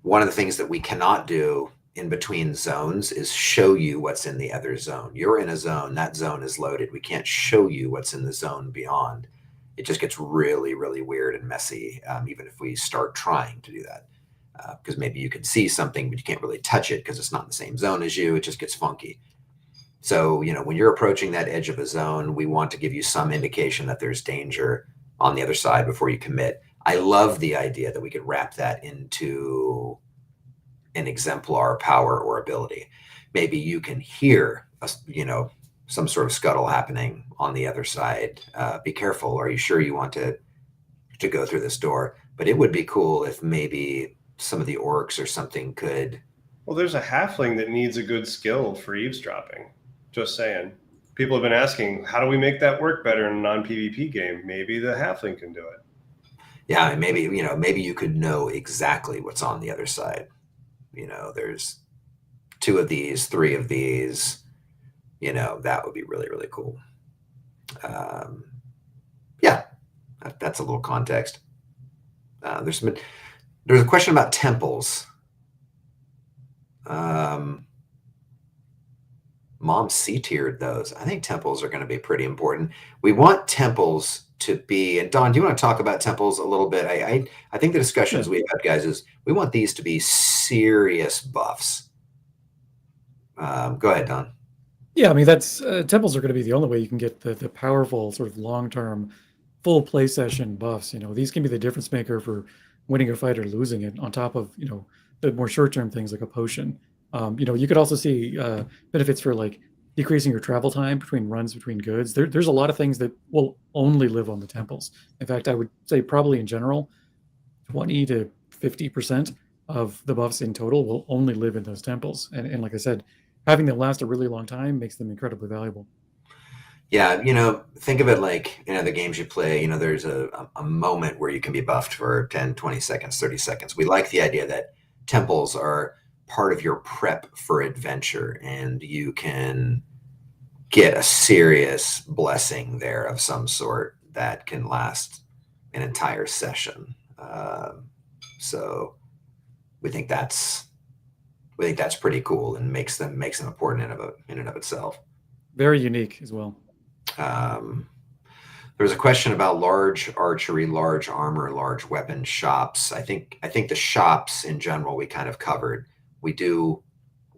one of the things that we cannot do in between zones is show you what's in the other zone. You're in a zone, that zone is loaded. We can't show you what's in the zone beyond. It just gets really, really weird and messy, even if we start trying to do that. Because maybe you can see something, but you can't really touch it because it's not in the same zone as you. It just gets funky. So, when you're approaching that edge of a zone, we want to give you some indication that there's danger on the other side before you commit. I love the idea that we could wrap that into an exemplar power or ability. Maybe you can hear, some sort of scuttle happening on the other side. Be careful. Are you sure you want to go through this door? But it would be cool if maybe some of the orcs or something could. Well, there's a halfling that needs a good skill for eavesdropping. Just saying. People have been asking, how do we make that work better in a non-PvP game? Maybe the halfling can do it. Yeah, and maybe you could know exactly what's on the other side. There's 2 of these, 3 of these. That would be really, really cool. Yeah, that's a little context. There's a question about temples. Mom C-tiered those. I think temples are going to be pretty important. We want temples to be, and Don, do you want to talk about temples a little bit? I think the discussions we've had, guys, is we want these to be serious buffs. Go ahead, Don. Yeah, I mean, that's temples are going to be the only way you can get the powerful sort of long-term full play session buffs. These can be the difference maker for winning a fight or losing it, on top of the more short-term things like a potion. You could also see benefits for like decreasing your travel time between runs between goods. There's a lot of things that will only live on the temples. In fact, I would say probably in general, 20 to 50% of the buffs in total will only live in those temples. And like I said, having them last a really long time makes them incredibly valuable. Yeah, think of it like, the games you play, there's a moment where you can be buffed for 10, 20 seconds, 30 seconds. We like the idea that temples are part of your prep for adventure, and you can get a serious blessing there of some sort that can last an entire session. So we think that's pretty cool and makes them important in and of itself. Very unique as well. There was a question about large archery, large armor, large weapon shops. I think the shops in general we kind of covered. We do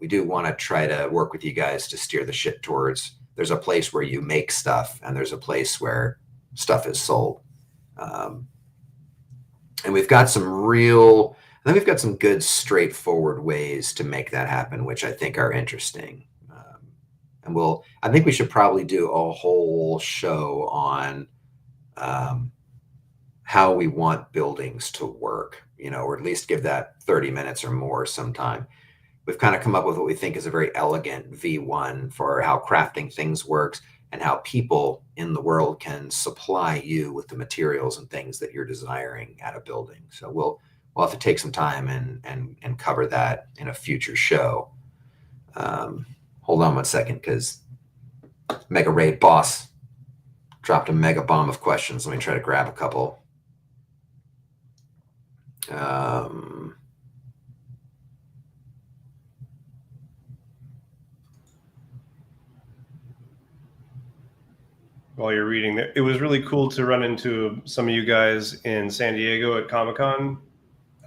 want to try to work with you guys to steer the ship towards. There's a place where you make stuff, and there's a place where stuff is sold. And we've got some good straightforward ways to make that happen, which I think are interesting. I think we should probably do a whole show on how we want buildings to work, or at least give that 30 minutes or more sometime. We've kind of come up with what we think is a very elegant V1 for how crafting things works and how people in the world can supply you with the materials and things that you're desiring at a building. So we'll have to take some time and cover that in a future show. Hold on 1 second, because Mega Raid Boss dropped a mega bomb of questions. Let me try to grab a couple. While you're reading, it was really cool to run into some of you guys in San Diego at Comic-Con.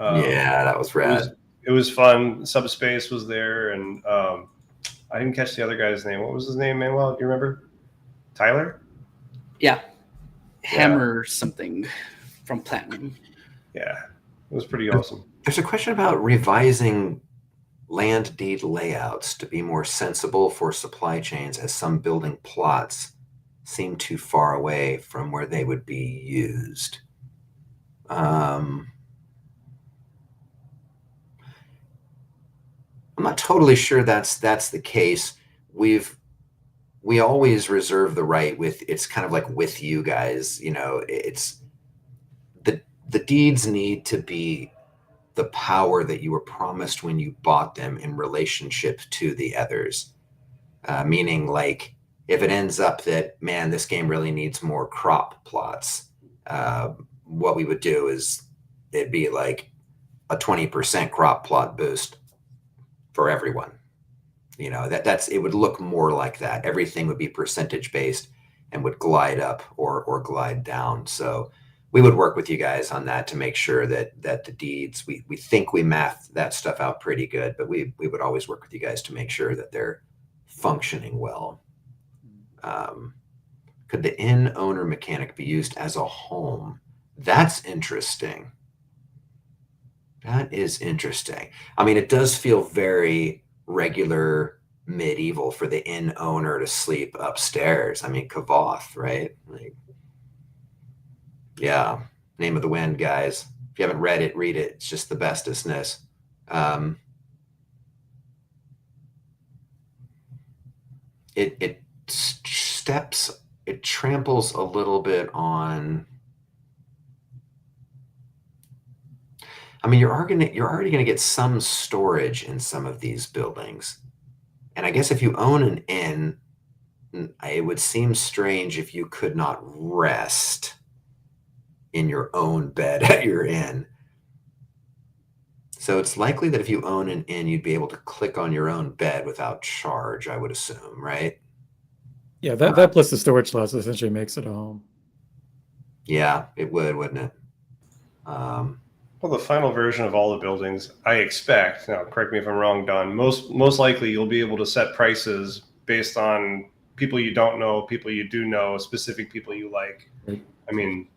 Yeah, that was rad. It was fun. Subspace was there, and I didn't catch the other guy's name. What was his name, Manuel? Do you remember? Tyler? Yeah. Hammer something from Platinum. Yeah, it was pretty awesome. There's a question about revising land deed layouts to be more sensible for supply chains, as some building plots seem too far away from where they would be used. I'm not totally sure that's the case. We always reserve the right it's kind of like with you guys, it's the deeds need to be the power that you were promised when you bought them in relationship to the others. Meaning, like, if it ends up that, man, this game really needs more crop plots, what we would do is it'd be like a 20% crop plot boost for everyone. It would look more like that. Everything would be percentage based and would glide up or glide down. So we would work with you guys on that to make sure that the deeds, we think we math that stuff out pretty good, but we would always work with you guys to make sure that they're functioning well. Could the inn owner mechanic be used as a home? That's interesting. That is interesting. I mean, it does feel very regular medieval for the inn owner to sleep upstairs. I mean, Kavoth, right? Like, yeah, Name of the Wind, guys. If you haven't read it, read it. It's just the bestestness. It tramples a little bit on. I mean, you're already gonna get some storage in some of these buildings, and I guess if you own an inn, it would seem strange if you could not rest in your own bed at your inn. So it's likely that if you own an inn, you'd be able to click on your own bed without charge, I would assume, right? Yeah, that plus the storage slots essentially makes it a home. Yeah, it would, wouldn't it? Well, the final version of all the buildings, I expect, now correct me if I'm wrong, Don, most likely you'll be able to set prices based on people you don't know, people you do know, specific people you like. Right. I mean,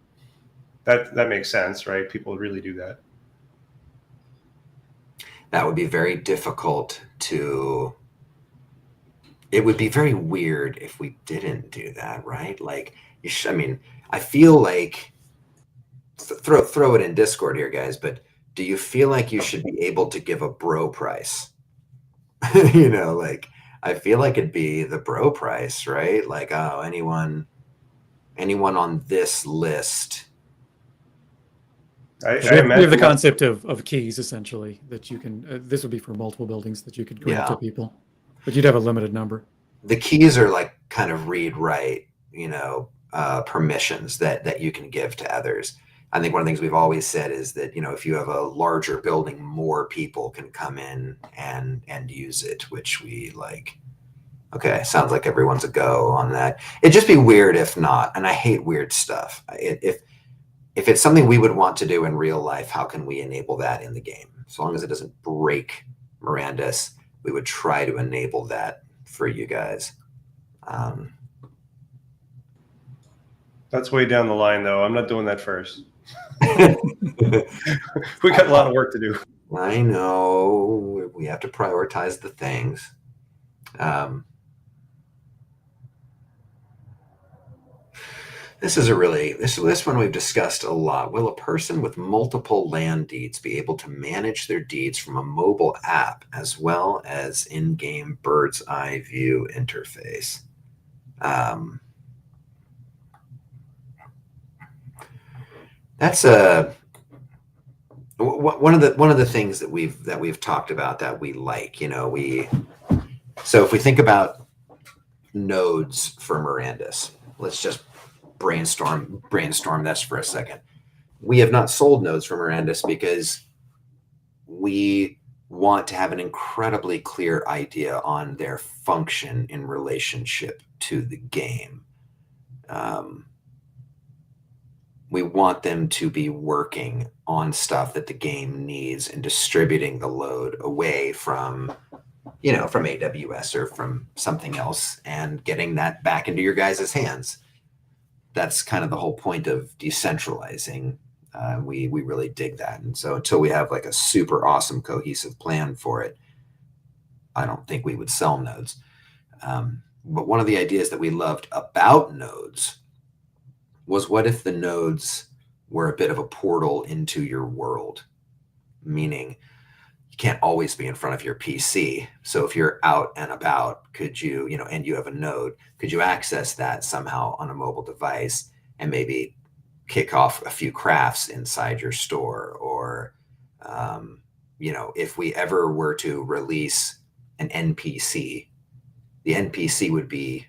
that makes sense, right? People really do that. That would be very difficult to. It would be very weird if we didn't do that, right? Like, I mean, I feel like throw it in Discord here, guys. But do you feel like you should be able to give a bro price? You know, like I feel like it'd be the bro price, right? Like, oh, anyone on this list. We have the concept of keys essentially that you can. This would be for multiple buildings that you could grant to people, but you'd have a limited number. The keys are like kind of read write, permissions that you can give to others. I think one of the things we've always said is that, if you have a larger building, more people can come in and use it, which we like. Okay, sounds like everyone's a go on that. It'd just be weird if not, and I hate weird stuff. If it's something we would want to do in real life, how can we enable that in the game? As long as it doesn't break Mirandus, we would try to enable that for you guys. That's way down the line, though. I'm not doing that first. We got a lot of work to do. I know. We have to prioritize the things. This one we've discussed a lot. Will a person with multiple land deeds be able to manage their deeds from a mobile app as well as in-game bird's eye view interface? That's one of the things that we've talked about that we like. So if we think about nodes for Mirandus, let's just brainstorm this for a second. We have not sold nodes for Mirandus because we want to have an incredibly clear idea on their function in relationship to the game. We want them to be working on stuff that the game needs and distributing the load away from AWS or from something else and getting that back into your guys' hands. That's kind of the whole point of decentralizing. We really dig that. And so until we have like a super awesome cohesive plan for it, I don't think we would sell nodes. But one of the ideas that we loved about nodes was, what if the nodes were a bit of a portal into your world? Meaning you can't always be in front of your PC. So if you're out and about, could you, and you have a node, could you access that somehow on a mobile device and maybe kick off a few crafts inside your store? Or, if we ever were to release an NPC, the NPC would be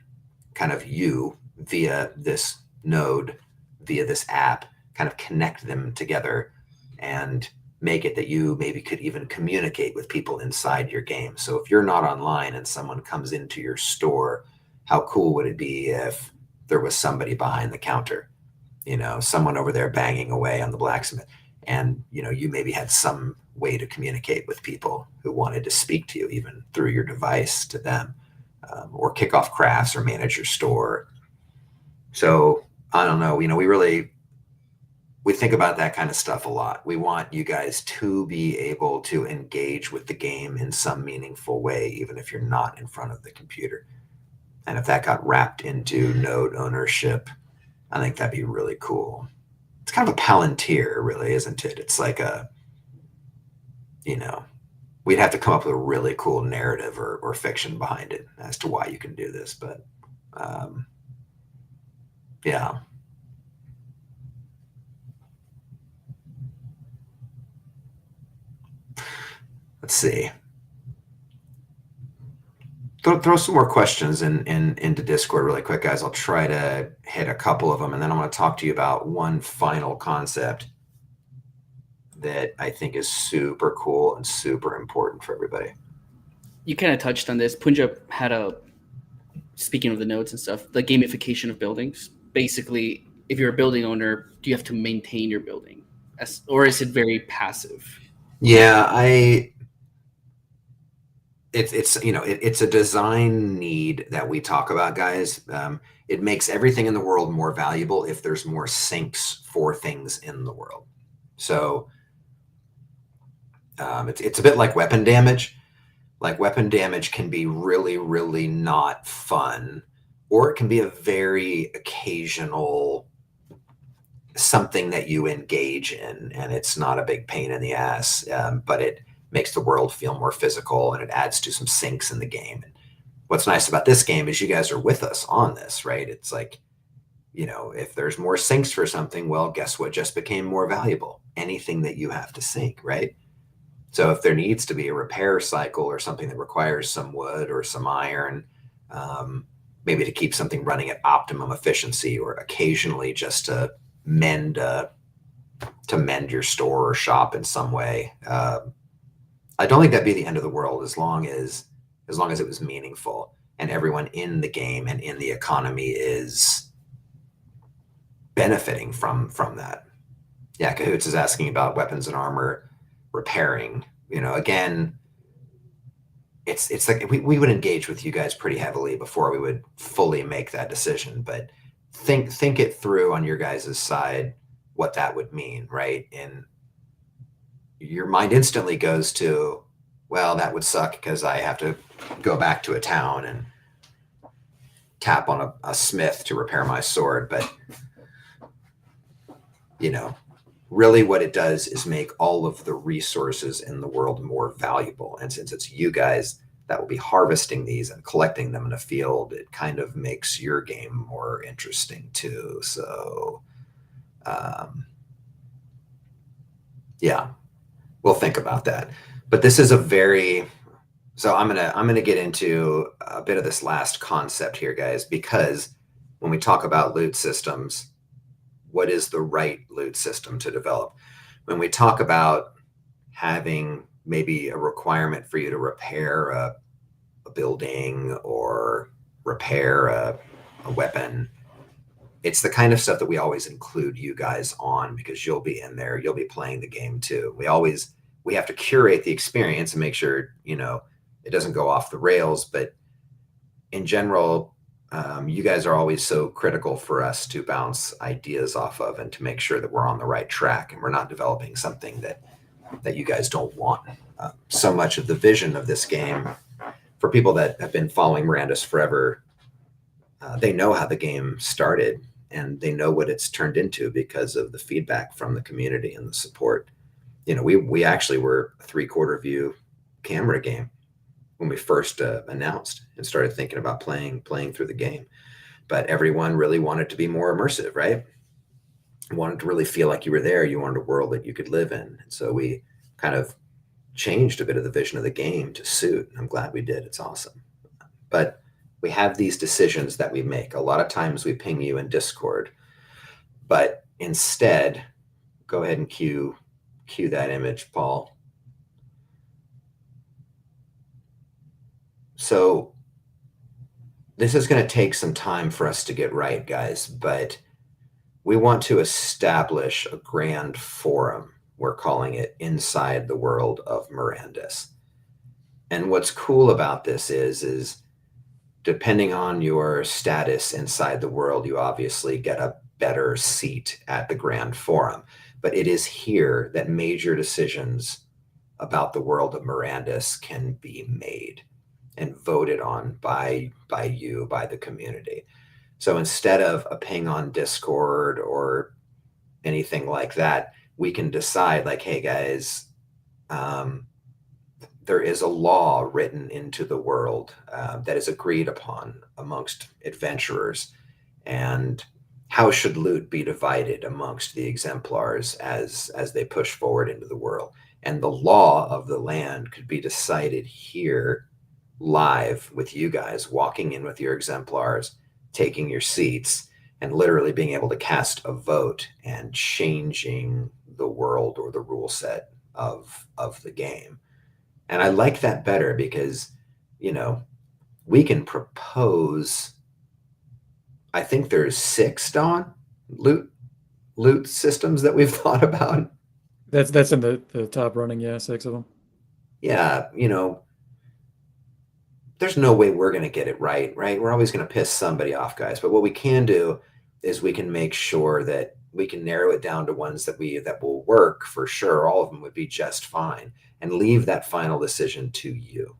kind of you via this node, via this app, kind of connect them together and make it that you maybe could even communicate with people inside your game. So if you're not online and someone comes into your store, how cool would it be if there was somebody behind the counter, someone over there banging away on the blacksmith, and you maybe had some way to communicate with people who wanted to speak to you even through your device to them. or kick off crafts or manage your store. So I don't know, we think about that kind of stuff a lot. We want you guys to be able to engage with the game in some meaningful way, even if you're not in front of the computer. And if that got wrapped into node ownership, I think that'd be really cool. It's kind of a Palantir, really, isn't it? It's like we'd have to come up with a really cool narrative or fiction behind it as to why you can do this. But yeah. Let's see. Throw some more questions into Discord really quick, guys. I'll try to hit a couple of them, and then I'm going to talk to you about one final concept that I think is super cool and super important for everybody. You kind of touched on this. Punjab had speaking of the nodes and stuff, the gamification of buildings. Basically, if you're a building owner, do you have to maintain your building? Or is it very passive? Yeah, it's a design need that we talk about, guys. It makes everything in the world more valuable if there's more sinks for things in the world. So it's a bit like weapon damage. Like weapon damage can be really, really not fun, or it can be a very occasional something that you engage in, and it's not a big pain in the ass, but it makes the world feel more physical, and it adds to some sinks in the game. And what's nice about this game is you guys are with us on this, right? It's like, if there's more sinks for something, well, guess what just became more valuable? Anything that you have to sink, right? So if there needs to be a repair cycle or something that requires some wood or some iron, maybe to keep something running at optimum efficiency, or occasionally just to mend your store or shop in some way, I don't think that'd be the end of the world, as long as it was meaningful and everyone in the game and in the economy is benefiting from that. Yeah, Cahoots is asking about weapons and armor repairing. Again, it's like we would engage with you guys pretty heavily before we would fully make that decision, but think it through on your guys' side what that would mean, right? And your mind instantly goes to, well, that would suck because I have to go back to a town and tap on a smith to repair my sword. But really what it does is make all of the resources in the world more valuable. And since it's you guys that will be harvesting these and collecting them in a field, it kind of makes your game more interesting too. So yeah, we'll think about that. But this is so I'm gonna get into a bit of this last concept here, guys, because when we talk about loot systems, what is the right loot system to develop? When we talk about having maybe a requirement for you to repair a building or repair a weapon, it's the kind of stuff that we always include you guys on, because you'll be in there, you'll be playing the game too. We have to curate the experience and make sure, it doesn't go off the rails. But in general, you guys are always so critical for us to bounce ideas off of and to make sure that we're on the right track and we're not developing something that you guys don't want. So much of the vision of this game, for people that have been following Mirandus forever, they know how the game started and they know what it's turned into because of the feedback from the community and the support. We actually were a 3/4 view camera game when we first announced and started thinking about playing through the game. But everyone really wanted to be more immersive, right? You wanted to really feel like you were there. You wanted a world that you could live in. And so we kind of changed a bit of the vision of the game to suit. I'm glad we did. It's awesome. But we have these decisions that we make. A lot of times we ping you in Discord, but instead, go ahead and cue that image, Paul. So this is going to take some time for us to get right, guys, but we want to establish a grand forum. We're calling it Inside the World of Mirandus. And what's cool about this is depending on your status inside the world, you obviously get a better seat at the Grand Forum. But it is here that major decisions about the world of Mirandus can be made and voted on by you, by the community. So instead of a ping on Discord or anything like that, we can decide like, hey guys, there is a law written into the world that is agreed upon amongst adventurers, and how should loot be divided amongst the exemplars as they push forward into the world. And the law of the land could be decided here live with you guys walking in with your exemplars, taking your seats, and literally being able to cast a vote and changing the world or the rule set of the game. And I like that better because, you know, we can propose, I think there's 6, Don, loot systems that we've thought about. That's in the top running, yeah, 6 of them. Yeah, you know, there's no way we're going to get it right? We're always going to piss somebody off, guys. But what we can do is we can make sure that we can narrow it down to ones that will work for sure. All of them would be just fine, and leave that final decision to you.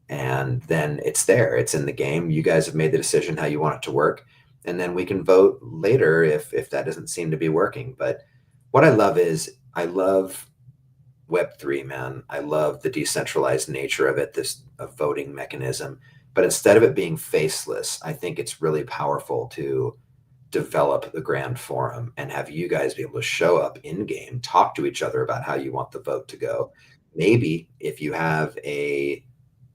And then it's there. It's in the game. You guys have made the decision how you want it to work. And then we can vote later if that doesn't seem to be working. But what I love is I love Web3, man. I love the decentralized nature of it, this a voting mechanism. But instead of it being faceless, I think it's really powerful to develop the Grand Forum and have you guys be able to show up in game, talk to each other about how you want the vote to go. Maybe if you have a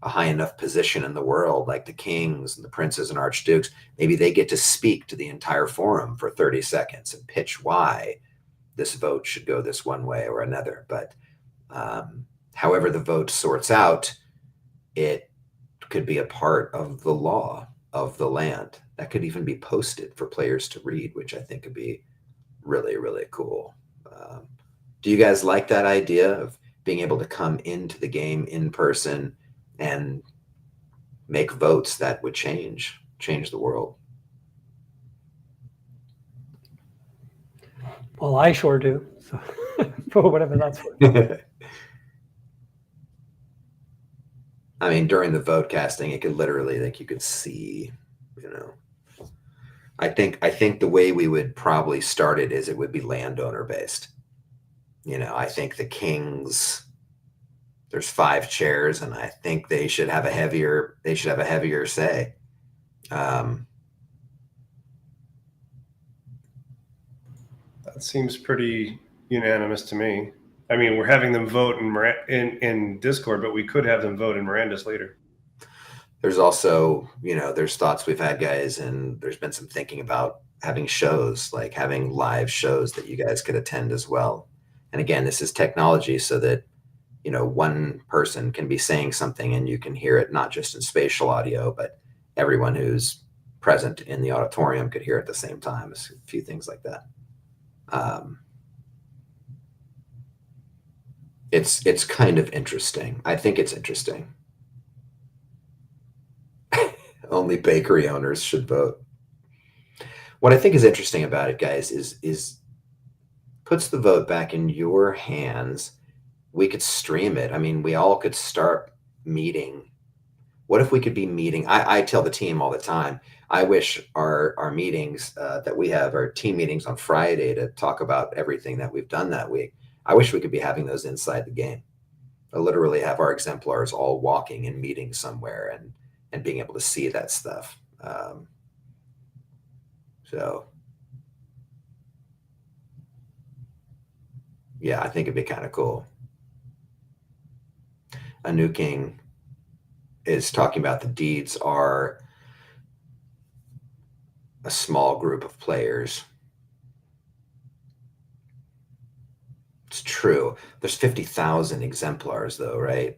high enough position in the world, like the kings and the princes and archdukes, maybe they get to speak to the entire forum for 30 seconds and pitch why this vote should go this one way or another. But however the vote sorts out, it could be a part of the law of the land. That could even be posted for players to read, which I think would be really, really cool. Do you guys like that idea of being able to come into the game in person and make votes that would change the world? Well, I sure do. So, for whatever that's worth. I mean, during the vote casting, it could literally, like, you could see, you know. I think the way we would probably start it is it would be landowner based. You know, I think the kings, there's 5 chairs, and I think they should have a heavier say. That seems pretty unanimous to me. I mean, we're having them vote in Discord, but we could have them vote in Mirandus later. There's also, you know, there's thoughts we've had, guys, and there's been some thinking about having shows, like having live shows that you guys could attend as well. And again, this is technology so that, you know, one person can be saying something and you can hear it not just in spatial audio, but everyone who's present in the auditorium could hear it at the same time. A few things like that. It's kind of interesting. I think it's interesting. Only bakery owners should vote. What I think is interesting about it, guys, is puts the vote back in your hands. We could stream it. I mean, we all could start meeting. What if we could be meeting? I tell the team all the time, I wish our meetings that we have, our team meetings on Friday to talk about everything that we've done that week, I wish we could be having those inside the game. I literally have our exemplars all walking and meeting somewhere and being able to see that stuff. So, yeah, I think it'd be kind of cool. A New King is talking about the deeds are a small group of players. It's true. There's 50,000 exemplars, though, right?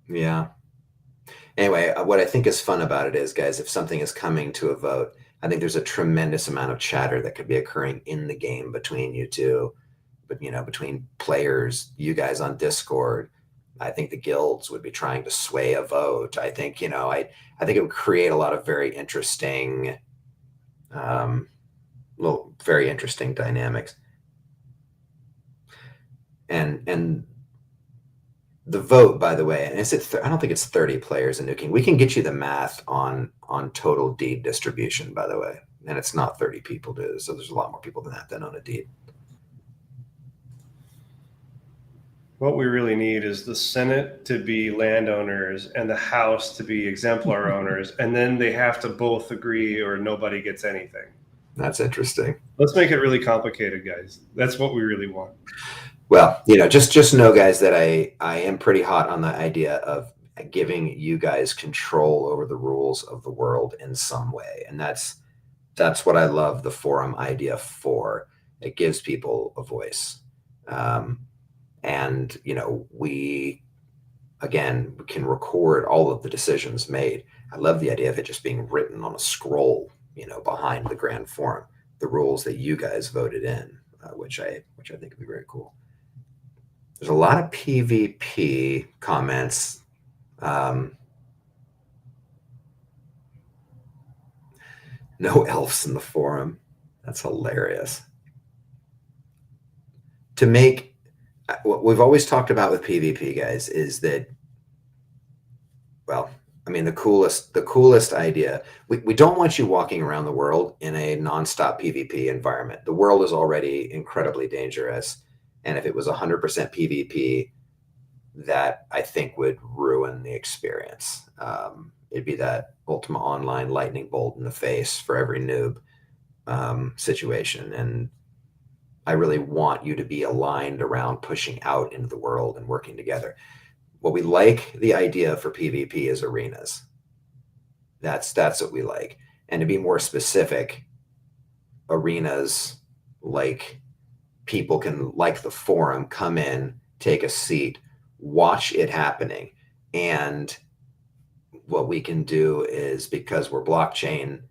Yeah. Anyway, what I think is fun about it is, guys, if something is coming to a vote, I think there's a tremendous amount of chatter that could be occurring in the game between you two. but between players, you guys on Discord, I think the guilds would be trying to sway a vote. I think, I think it would create a lot of very interesting, very interesting dynamics. And the vote, by the way, and I don't think it's 30 players in New King. We can get you the math on total deed distribution, by the way, and it's not 30 people, so there's a lot more people than that that own a deed. What we really need is the Senate to be landowners and the House to be exemplar owners, and then they have to both agree or nobody gets anything. That's interesting. Let's make it really complicated, guys. That's what we really want. Well, just know, guys, that I am pretty hot on the idea of giving you guys control over the rules of the world in some way, and that's what I love the forum idea for. It gives people a voice. And, we, again, can record all of the decisions made. I love the idea of it just being written on a scroll, behind the grand forum, the rules that you guys voted in, which I think would be very cool. There's a lot of PvP comments. No elves in the forum. That's hilarious. To make what we've always talked about with PvP, guys, is that, well, I mean, the coolest idea, we don't want you walking around the world in a nonstop PvP environment. The world is already incredibly dangerous. And if it was 100% PvP, that I think would ruin the experience. It'd be that Ultima Online lightning bolt in the face for every noob situation. And I really want you to be aligned around pushing out into the world and working together. What we like the idea for PvP is arenas. That's what we like. And to be more specific, arenas like people can, like the forum, come in, take a seat, watch it happening. And what we can do is, because we're blockchain,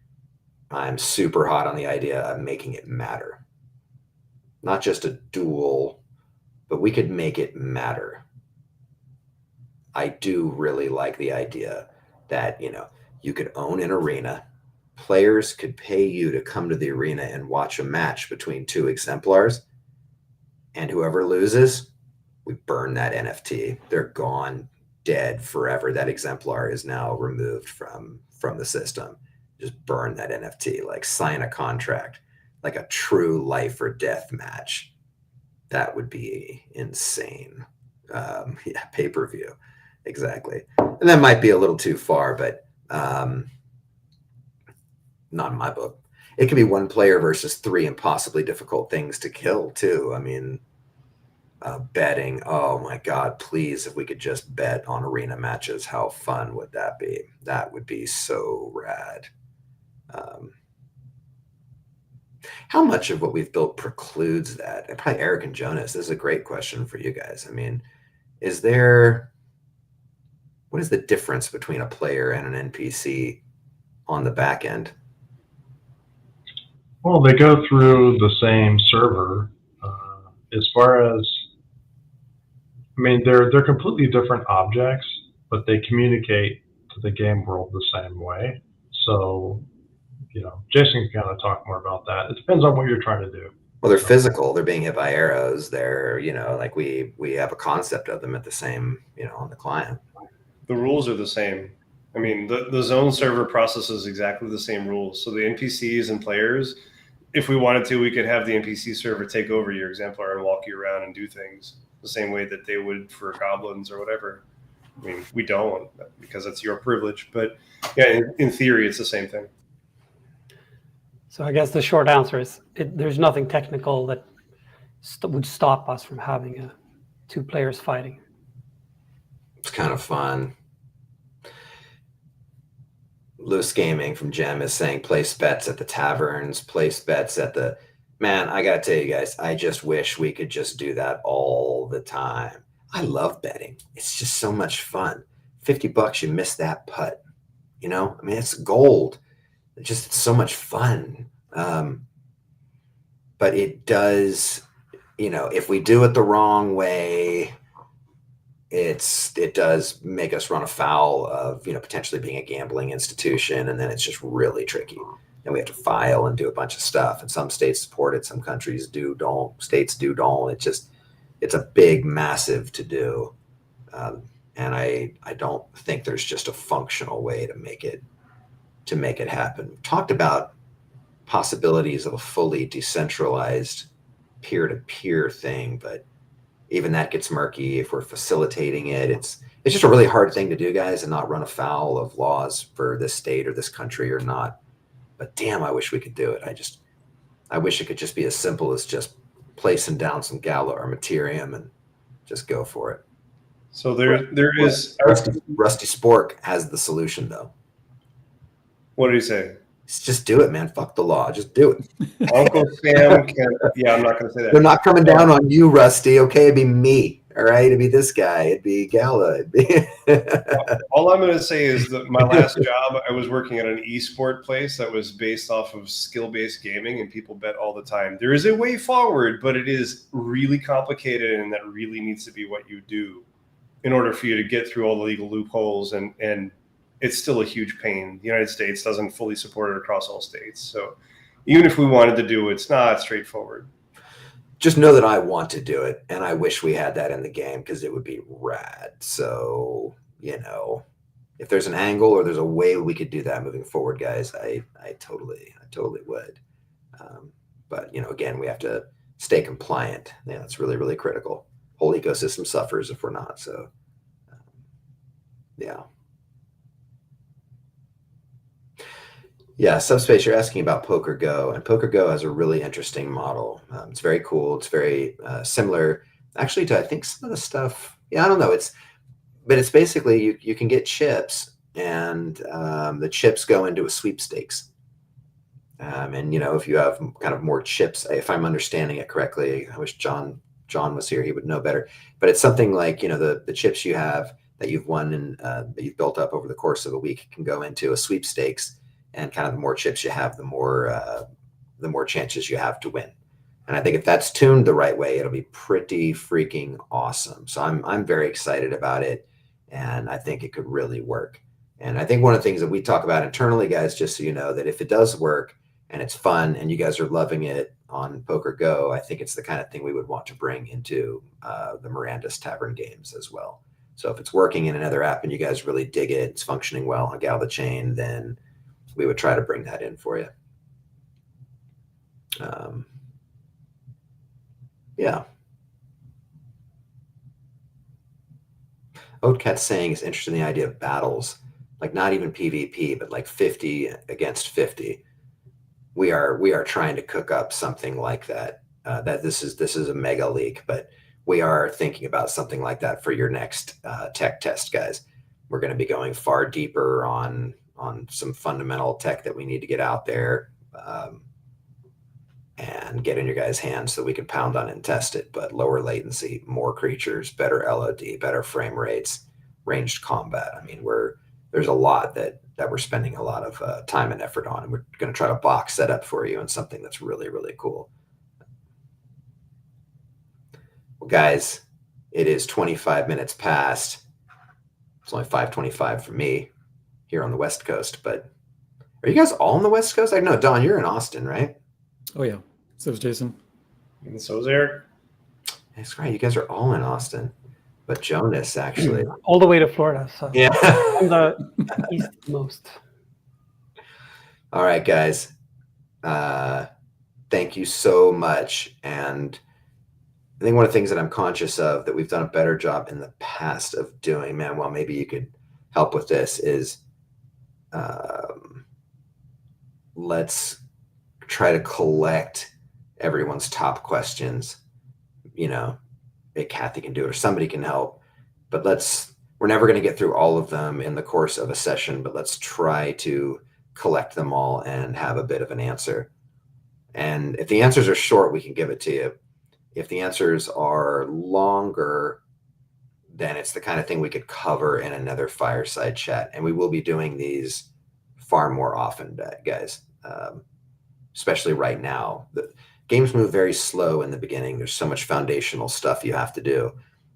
I'm super hot on the idea of making it matter. Not just a duel, but we could make it matter. I do really like the idea that, you could own an arena. Players could pay you to come to the arena and watch a match between two exemplars. And whoever loses, we burn that NFT. They're gone, dead forever. That exemplar is now removed from the system. Just burn that NFT, like sign a contract. Like a true life or death match. That would be insane. Pay-per-view. Exactly. And that might be a little too far, but not in my book. It could be one player versus three impossibly difficult things to kill, too. I mean, betting. Oh, my God. Please, if we could just bet on arena matches, how fun would that be? That would be so rad. How much of what we've built precludes that? And probably Eric and Jonas, this is a great question for you guys. I mean, what is the difference between a player and an NPC on the back end? Well, they go through the same server. As far as, I mean, they're completely different objects, but they communicate to the game world the same way. So, Jason can kind of talk more about that. It depends on what you're trying to do. Well, they're physical. They're being hit by arrows. They're, like we have a concept of them at the same, on the client. The rules are the same. I mean, the zone server processes exactly the same rules. So the NPCs and players, if we wanted to, we could have the NPC server take over your exemplar and walk you around and do things the same way that they would for goblins or whatever. I mean, we don't, because it's your privilege. But yeah, in theory, it's the same thing. So I guess the short answer is there's nothing technical that would stop us from having two players fighting. It's kind of fun. Loose Gaming from Gem is saying place bets at the taverns, place bets at the... Man, I got to tell you guys, I just wish we could just do that all the time. I love betting. It's just so much fun. $50, you miss that putt. I mean, it's gold. It's so much fun. But it does, if we do it the wrong way, it does make us run afoul of potentially being a gambling institution, and then it's just really tricky, and we have to file and do a bunch of stuff, and some states support it, some countries don't, states don't. It's a big, massive to do, and I don't think there's just a functional way to make it happen. We've talked about possibilities of a fully decentralized peer-to-peer thing, but even that gets murky if we're facilitating it. It's just a really hard thing to do, guys, and not run afoul of laws for this state or this country or not. But damn, I wish we could do it. I wish it could just be as simple as just placing down some Gala or Materium and just go for it. So there is Rusty Spork has the solution, though. What did he say? Just do it, man. Fuck the law. Just do it. Uncle Sam can. Yeah, I'm not going to say that. They're not coming down on you, Rusty. Okay, it'd be me. All right, it'd be this guy. It'd be Gala. It'd be All I'm going to say is that my last job, I was working at an esport place that was based off of skill-based gaming, and people bet all the time. There is a way forward, but it is really complicated, and that really needs to be what you do in order for you to get through all the legal loopholes, and it's still a huge pain. The United States doesn't fully support it across all states. So even if we wanted to do it, it's not straightforward. Just know that I want to do it, and I wish we had that in the game because it would be rad. So, if there's an angle or there's a way we could do that moving forward, guys, I totally would. But, again, we have to stay compliant. Yeah, that's really, really critical. Whole ecosystem suffers if we're not. So, yeah. Yeah, Subspace, you're asking about Poker Go, and Poker Go has a really interesting model. It's very cool. It's very similar, actually, to I think some of the stuff. Yeah, I don't know. It's basically you can get chips, and the chips go into a sweepstakes. And if you have kind of more chips, if I'm understanding it correctly, I wish John was here; he would know better. But it's something like the chips you have that you've won and that you've built up over the course of a week can go into a sweepstakes. And kind of the more chips you have, the more chances you have to win. And I think if that's tuned the right way, it'll be pretty freaking awesome. So I'm very excited about it, and I think it could really work. And I think one of the things that we talk about internally, guys, just so you know, that if it does work and it's fun and you guys are loving it on Poker Go, I think it's the kind of thing we would want to bring into the Mirandus Tavern games as well. So if it's working in another app and you guys really dig it, it's functioning well on Gala Chain, then we would try to bring that in for you. Yeah. Oatcat's saying is interested in the idea of battles, like not even PvP, but like 50 against 50. We are trying to cook up something like that. That this is a mega leak, but we are thinking about something like that for your next tech test, guys. We're going to be going far deeper on some fundamental tech that we need to get out there and get in your guys' hands so we can pound on and test it. But lower latency, more creatures, better LOD, better frame rates, ranged combat. I mean, there's a lot that we're spending a lot of time and effort on, and we're going to try to box that up for you in something that's really, really cool. Well, guys, it is 25 minutes past. It's only 5:25 for me here on the West Coast, but are you guys all on the West Coast? I know, Don, you're in Austin, right? Oh yeah, so is Jason. And so is Eric. That's right. You guys are all in Austin, but Jonas actually all the way to Florida. So yeah, on the eastmost. All right, guys. Thank you so much. And I think one of the things that I'm conscious of that we've done a better job in the past of doing, Manuel, maybe you could help with this, is let's try to collect everyone's top questions. Kathy can do it or somebody can help, but we're never going to get through all of them in the course of a session, but let's try to collect them all and have a bit of an answer. And if the answers are short, we can give it to you. If the answers are longer, then it's the kind of thing we could cover in another fireside chat. And we will be doing these far more often, guys, especially right now. games move very slow in the beginning. There's so much foundational stuff you have to do,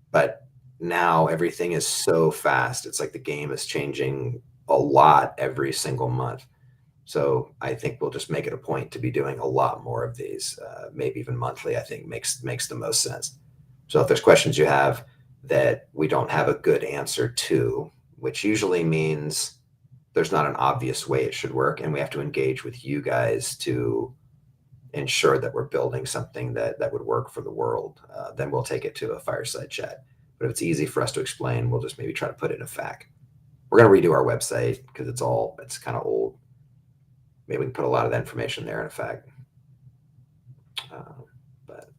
but now everything is so fast. It's like the game is changing a lot every single month. So I think we'll just make it a point to be doing a lot more of these, maybe even monthly. I think makes the most sense. So if there's questions you have that we don't have a good answer to, which usually means there's not an obvious way it should work, and we have to engage with you guys to ensure that we're building something that would work for the world, then we'll take it to a fireside chat. But if it's easy for us to explain, we'll just maybe try to put it in a FAQ. We're going to redo our website because it's kind of old. Maybe we can put a lot of that information there in a FAQ. But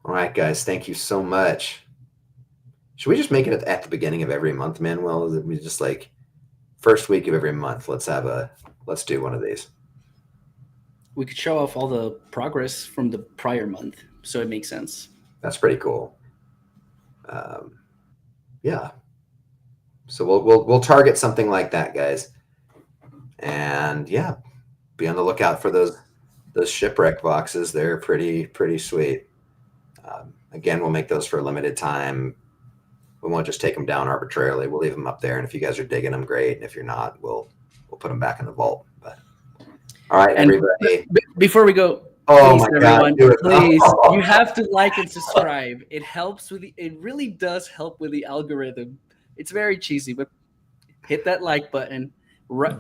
all right, guys, thank you so much. Should we just make it at the beginning of every month, Manuel? We just like first week of every month. Let's do one of these. We could show off all the progress from the prior month, so it makes sense. That's pretty cool. Yeah. So we'll target something like that, guys. And yeah, be on the lookout for those Shipwreck boxes. They're pretty sweet. Again, we'll make those for a limited time. We won't just take them down arbitrarily. We'll leave them up there, and if you guys are digging them, great. And if you're not, we'll put them back in the vault. But all right, and everybody. Before we go, oh please, my everyone, God, please, you have to like and subscribe. It helps with it really does help with the algorithm. It's very cheesy, but hit that like button,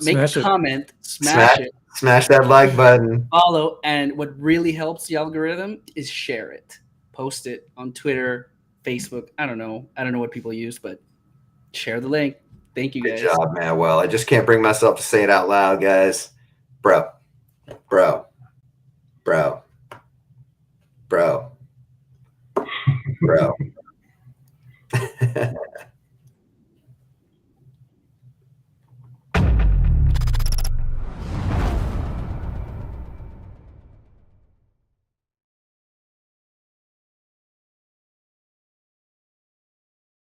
make a comment, smash it. Smash that like button. Follow, and what really helps the algorithm is share it. Post it on Twitter, Facebook. I don't know what people use, but share the link. Thank you, guys. Good job, man. Well, I just can't bring myself to say it out loud, guys. Bro.